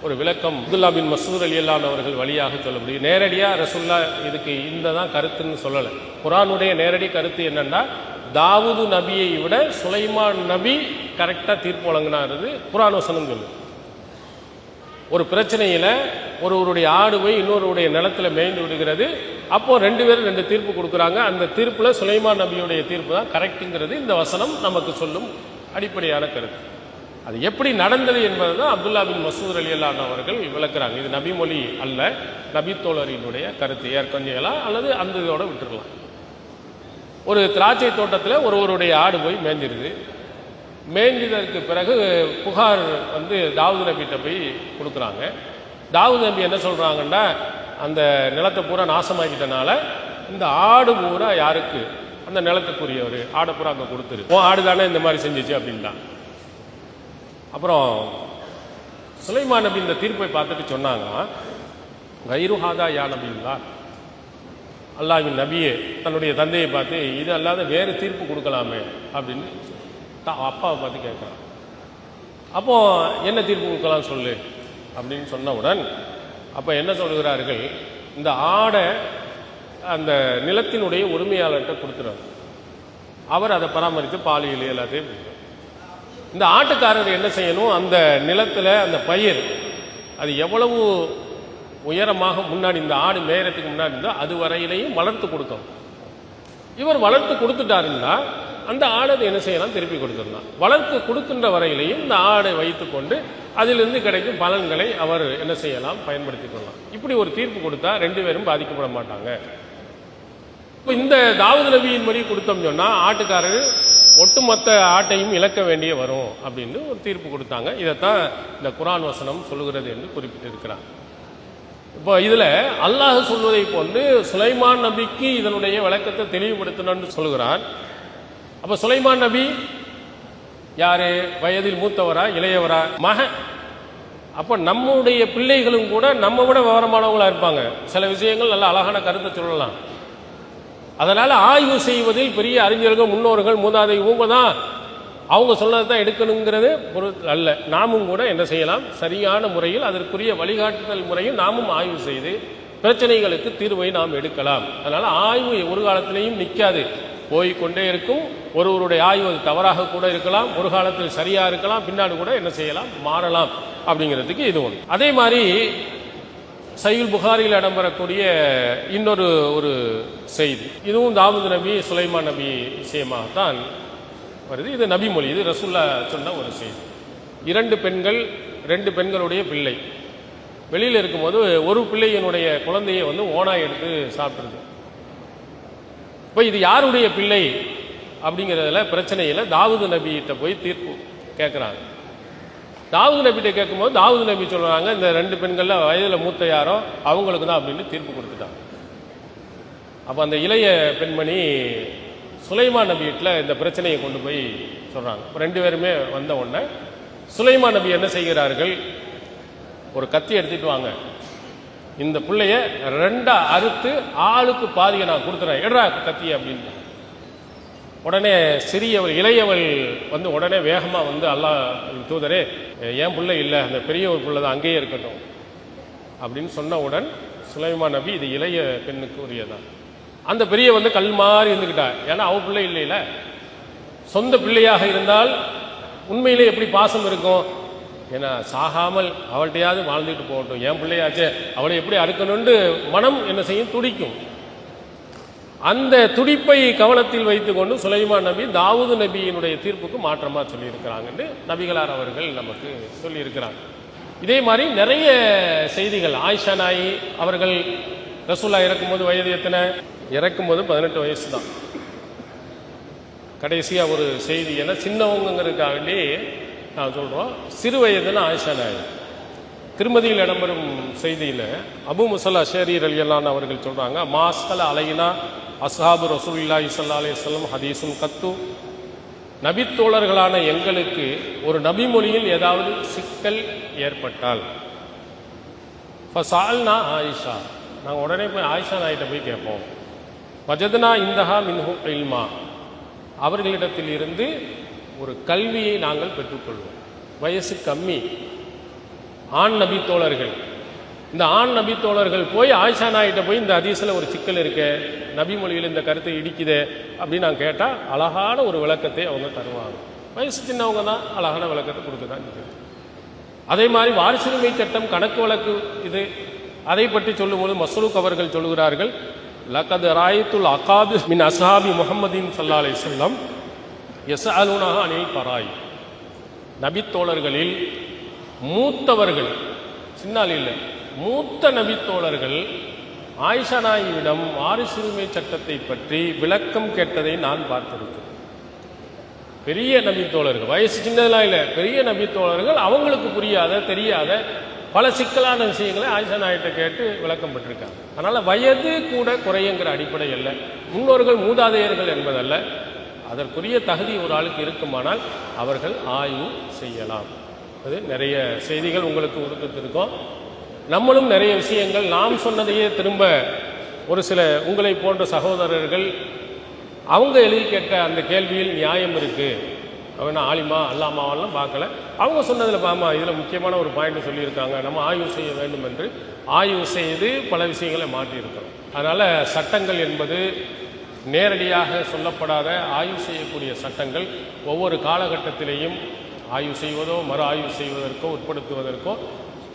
ஒரு விளக்கம் அப்துல்லா பின் மசூத் ரலியல்லாஹு அவர்கள் வழியாக சொல்ல முடியும். நேரடியாக ரசூலுல்லாஹ் இதுக்கு இந்த தான் கருத்துன்னு சொல்லலை. குர்ஆனுடைய நேரடி கருத்து என்னன்னா, தாவூது நபியை விட சுலைமான் நபி கரெக்டாக தீர்ப்பு வழங்கினாரு குர்ஆன் வசனம் சொல்லு. ஒரு பிரச்சனையில் ஒருவருடைய ஆடு போய் இன்னொருடைய நிலத்துல மேய்ந்து விடுகிறது. அப்போ ரெண்டு பேரும் ரெண்டு தீர்ப்பு கொடுக்குறாங்க. அந்த தீர்ப்பில் சுலைமான் நபியுடைய தீர்ப்பு தான் கரெக்டுங்கிறது இந்த வசனம் நமக்கு சொல்லும் அடிப்படையான கருத்து. அது எப்படி நடந்தது என்பது தான் அப்துல்லா பின் மசூத் ரலியல்லாஹு அவர்கள் விளக்குறாங்க. இது நபி மொழி அல்ல, நபி தோழரினுடைய கருத்து. ஏற்கனவேலாம் அல்லது அந்த இதோட விட்டுருக்கலாம். ஒரு திராட்சை தோட்டத்தில் ஒருவருடைய ஆடு போய் மேய்ஞ்சிருது. மேய்ஞ்சதற்கு பிறகு புகார் வந்து தாவூது நபிகிட்ட போய் கொடுக்குறாங்க. தாவூது நபி என்ன சொல்கிறாங்கன்னா, அந்த நிலத்தை பூரா நாசமாக்கிட்டனால இந்த ஆடு பூரா யாருக்கு, அந்த நிலத்துக்குரியவர் ஆடை பூரா அங்கே கொடுத்துரு, ஆடு தானே இந்த மாதிரி செஞ்சிச்சு அப்படின்ட்டான். அப்புறம் சுலைமான் நபி இந்த தீர்ப்பை பார்த்துட்டு சொன்னாங்க, கைருஹாதா யா நபிங்களா, அல்லாஹ்வின் நபியே தன்னுடைய தந்தையை பார்த்து இது அல்லாத வேறு தீர்ப்பு கொடுக்கலாமே அப்படின்னு அப்பாவை பார்த்து கேட்குறான். அப்போ என்ன தீர்ப்பு கொடுக்கலாம் சொல்லு அப்படின்னு சொன்னவுடன் அப்போ என்ன சொல்கிறார்கள், இந்த ஆடை அந்த நிலத்தினுடைய உரிமையாளர்கிட்ட கொடுத்துறாரு. அவர் அதை பராமரித்து பாலியல் எல்லாத்தையும். இந்த ஆட்டுக்காரர் என்ன செய்யணும், அந்த நிலத்தில் அந்த பயிர் அது எவ்வளவு உயரமாக முன்னாடி இந்த ஆடு மேயறதுக்கு முன்னாடி இருந்தால் அது வரையிலையும் வளர்த்து கொடுக்கணும். இவர் வளர்த்து கொடுத்துட்டாருன்னா அந்த ஆடை என்ன செய்யலாம், திருப்பி கொடுத்துடலாம். வளர்த்து கொடுக்கின்ற வரையிலையும் இந்த ஆடை வைத்து கொண்டு அதிலிருந்து கிடைக்கும் பலன்களை அவர் என்ன செய்யலாம், பயன்படுத்தி கொள்ளலாம். இப்படி ஒரு தீர்ப்பு கொடுத்தா ரெண்டு பேரும் பாதிக்கப்பட மாட்டாங்க. இப்போ இந்த தாவூது நபியின் படி கொடுத்தோம் சொன்னால் ஆட்டுக்காரர் ஒட்டுமொத்த ஆட்டையும் இழக்க வேண்டிய வரும் அப்படின்னு ஒரு தீர்ப்பு கொடுத்தாங்க. இதைத்தான் இந்த குர்ஆன் வசனம் சொல்லுகிறது என்று குறிப்பிட்டிருக்கிறார். இப்போ இதில் அல்லாஹ் சொல்வதை போன்று சுலைமான் நபிக்கு இதனுடைய விளக்கத்தை தெளிவுபடுத்தணும்னு சொல்கிறான். அப்போ சுலைமான் நபி யாரு, வயதில் மூத்தவரா இளையவரா, மகன். அப்போ நம்முடைய பிள்ளைகளும் கூட நம்ம விட விவரமானவங்களா இருப்பாங்க. சில விஷயங்கள் நல்ல அழகான கருத்தை சொல்லலாம். அதனால ஆய்வு செய்வதில் பெரிய அறிஞர்கள், முன்னோர்கள், மூதாதை இவங்க தான் அவங்க சொன்னதை தான் எடுக்கணுங்கிறது பொருள் அல்ல. நாமும் கூட என்ன செய்யலாம், சரியான முறையில் அதற்குரிய வழிகாட்டுதல் முறையில் நாமும் ஆய்வு செய்து பிரச்சனைகளுக்கு தீர்வை நாம் எடுக்கலாம். அதனால ஆய்வு ஒரு காலத்திலையும் நிற்காது, போய்கொண்டே இருக்கும். ஒருவருடைய ஆய்வு தவறாக கூட இருக்கலாம், ஒரு காலத்தில் சரியாக இருக்கலாம், பின்னாடி கூட என்ன செய்யலாம், மாறலாம். அப்படிங்கிறதுக்கு இது ஒன்று. அதே மாதிரி சஹீஹுல் புகாரியில் இடம்பெறக்கூடிய இன்னொரு ஒரு செய்தி, இதுவும் தாவூது நபி சுலைமான் நபி விஷயமாகத்தான் வருது. இது நபி மொழி, இது ரசூலுல்லாஹ் சொன்ன ஒரு செய்தி. இரண்டு பெண்கள், ரெண்டு பெண்களுடைய பிள்ளை வெளியில் இருக்கும்போது ஒரு பிள்ளையினுடைய குழந்தையை வந்து ஓனாய் எடுத்து சாப்பிட்ருது. இப்போ இது யாருடைய பிள்ளை அப்படிங்கிறதுல பிரச்சனையில் தாவூது நபிகிட்ட போய் தீர்ப்பு கேட்குறாங்க. தாவூது நபிகிட்ட கேட்கும்போது தாவூது நபி சொல்கிறாங்க, இந்த ரெண்டு பெண்களில் வயதில் மூத்த யாரோ அவங்களுக்கு தான் அப்படின்னு தீர்ப்பு கொடுத்துட்டாங்க. அப்போ அந்த இளைய பெண்மணி சுலைமான் நபி வீட்டில் இந்த பிரச்சனையை கொண்டு போய் சொல்கிறாங்க. ரெண்டு பேருமே வந்த உடனே சுலைமான் நபி என்ன செய்கிறார்கள், ஒரு கத்தி எடுத்துட்டு வாங்க, இந்த பிள்ளைய ரெண்டா அறுத்து ஆளுக்கு பாதியை நான் கொடுத்துறேன், எடுறா கத்தி அப்படின்னு. உடனே சிறியவள் இளையவள் வந்து உடனே வேகமாக வந்து அல்லாஹ் தூதரே என் பிள்ளை இல்லை, அந்த பெரிய ஒரு பிள்ளை தான், அங்கேயே இருக்கட்டும் அப்படின்னு சொன்னவுடன் சுலைமான் நபி இது இளைய பெண்ணுக்கு உரியதான். அந்த பெரிய வந்து கல் மாதிரி இருந்துக்கிட்டா, ஏன்னா அவ பிள்ளை இல்லையில. சொந்த பிள்ளையாக இருந்தால் உண்மையிலே எப்படி பாசம் இருக்கும், ஏன்னா சாகாமல் அவள்கிட்டையாவது வாழ்ந்துட்டு போகட்டும், என் பிள்ளையாச்சே அவளை எப்படி அறுக்கணும்னு மனம் என்ன செய்யும், துடிக்கும். அந்த துடிப்பை கவனத்தில் வைத்துக்கொண்டு சுலைமான் நபி தாவூது நபியினுடைய தீர்ப்புக்கு மாற்றமாக சொல்லியிருக்கிறாங்கன்னு நபிகளார் அவர்கள் நமக்கு சொல்லியிருக்கிறாங்க. இதே மாதிரி நிறைய செய்திகள். ஆயிஷா நாயி அவர்கள் ரசூலுல்லாஹ் இறக்கும்போது வயது எத்தனை, இறக்கும்போது 18 வயசு தான். கடைசியாக ஒரு செய்தி, ஏன்னா சின்னவங்கிறதுக்காக வேண்டி நான் சொல்கிறோம், சிறு வயதுன்னு ஆயிஷா நாயி. திருமதியில் இடம்பெறும் செய்தியில் அபு முஸல் அஷரி ரலியல்லாஹு அவர்கள் சொல்கிறாங்க, மாஸ்கல அலைனா அஸ்ஹாபு ரசூலுல்லாஹி ஸல்லல்லாஹு அலைஹி வஸல்லம் ஹதீஸுன் கத்து, நபித்தோழர்களான எங்களுக்கு ஒரு நபி மொழியில் ஏதாவது சிக்கல் ஏற்பட்டால் ஃபஸஅல்னா ஆயிஷா, நாங்கள் உடனே போய் ஆயிஷா நாயிட்ட போய் கேட்போம். வஜத்னா இந்தஹா மின்ஹு இல்மா, அவர்களிடத்தில் இருந்து ஒரு கல்வியை நாங்கள் பெற்றுக்கொள்வோம். வயசு கம்மி, ஆண் நபி தோழர்கள். இந்த ஆண் நபி தோழர்கள் போய் ஆயிஷா நாயிட்ட போய் இந்த ஹதீஸில் ஒரு சிக்கல் இருக்கு, நபி மொழியில் இந்த கருத்தை இடிக்குதே அப்படின்னு நான் கேட்டால் அழகான ஒரு விளக்கத்தை அவங்க தருவாங்க. வயசு சின்னவங்க தான், அழகான விளக்கத்தை கொடுக்க தான் இருக்குது. அதே மாதிரி வாரிசுரிமை சட்டம், கணக்கு வழக்கு, இது அதை பற்றி சொல்லும்போது மஸ்ரூக் அவர்கள் சொல்லுகிறார்கள், லகத் ராயித்துல் அகாது மின் அஸ்ஹாபி முஹம்மதின் ஸல்லல்லாஹு அலைஹி வஸல்லம் யஸ்அலூனஹா அனில் ஃபராய். நபித்தோழர்களில் மூத்தவர்கள், சின்னால் இல்லை, மூத்த நபித்தோழர்கள் ஆயிஷா நாயிடம் வாரிசுரிமை சட்டத்தை பற்றி விளக்கம் கேட்டதை நான் பார்த்திருக்கிறேன். பெரிய நபித்தோழர்கள், வயசு சின்னதெல்லாம் இல்லை, பெரிய நபித்தோழர்கள் அவங்களுக்கு புரியாத தெரியாத பல சிக்கலான விஷயங்களை ஆயிஷா நாயிட்ட கேட்டு விளக்கம் பெற்றிருக்காங்க. அதனால் வயது கூட குறையுங்கிற அடிப்படை அல்ல, முன்னோர்கள் மூதாதையர்கள் என்பதல்ல, அதற்குரிய தகுதி ஒரு ஆளுக்கு இருக்குமானால் அவர்கள் ஆய்வு செய்யலாம். அது நிறைய செய்திகள் உங்களுக்கு கொடுத்துருக்கோம். நம்மளும் நிறைய விஷயங்கள் நாம் சொன்னதையே திரும்ப ஒரு சில உங்களை போன்ற சகோதரர்கள் அவங்க எழுதி கேட்ட அந்த கேள்வியில் நியாயம் இருக்குது, அவன் ஆலிமா அல்லாமாவெல்லாம் பார்க்கல, அவங்க சொன்னதில் பாமா இதில் முக்கியமான ஒரு பாயிண்ட் சொல்லியிருக்காங்க, நம்ம ஆய்வு செய்ய வேண்டும் என்று ஆய்வு செய்து பல விஷயங்களை மாற்றியிருக்கிறோம். அதனால் சட்டங்கள் என்பது நேரடியாக சொல்லப்படாத ஆய்வு செய்யக்கூடிய சட்டங்கள் ஒவ்வொரு காலகட்டத்திலேயும் ஆய்வு செய்வதோ மறு ஆய்வு செய்வதற்கோ உட்படுத்துவதற்கோ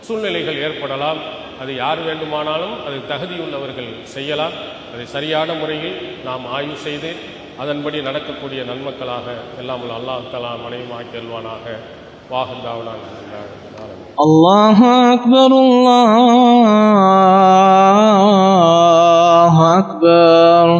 சூழ்நிலைகள் ஏற்படலாம். அது யார் வேண்டுமானாலும் அது தகுதியுள்ளவர்கள் செய்யலாம். அதை சரியான முறையில் நாம் ஆய்வு செய்து அதன்படி நடக்கக்கூடிய நன்மக்களாக எல்லாம் அல்லாஹ் தஆலா மனைவி ஆக்கியல்வானாக. வாஹிதாவுனாக அல்லாஹு அக்பர் அல்லாஹு அக்பர்.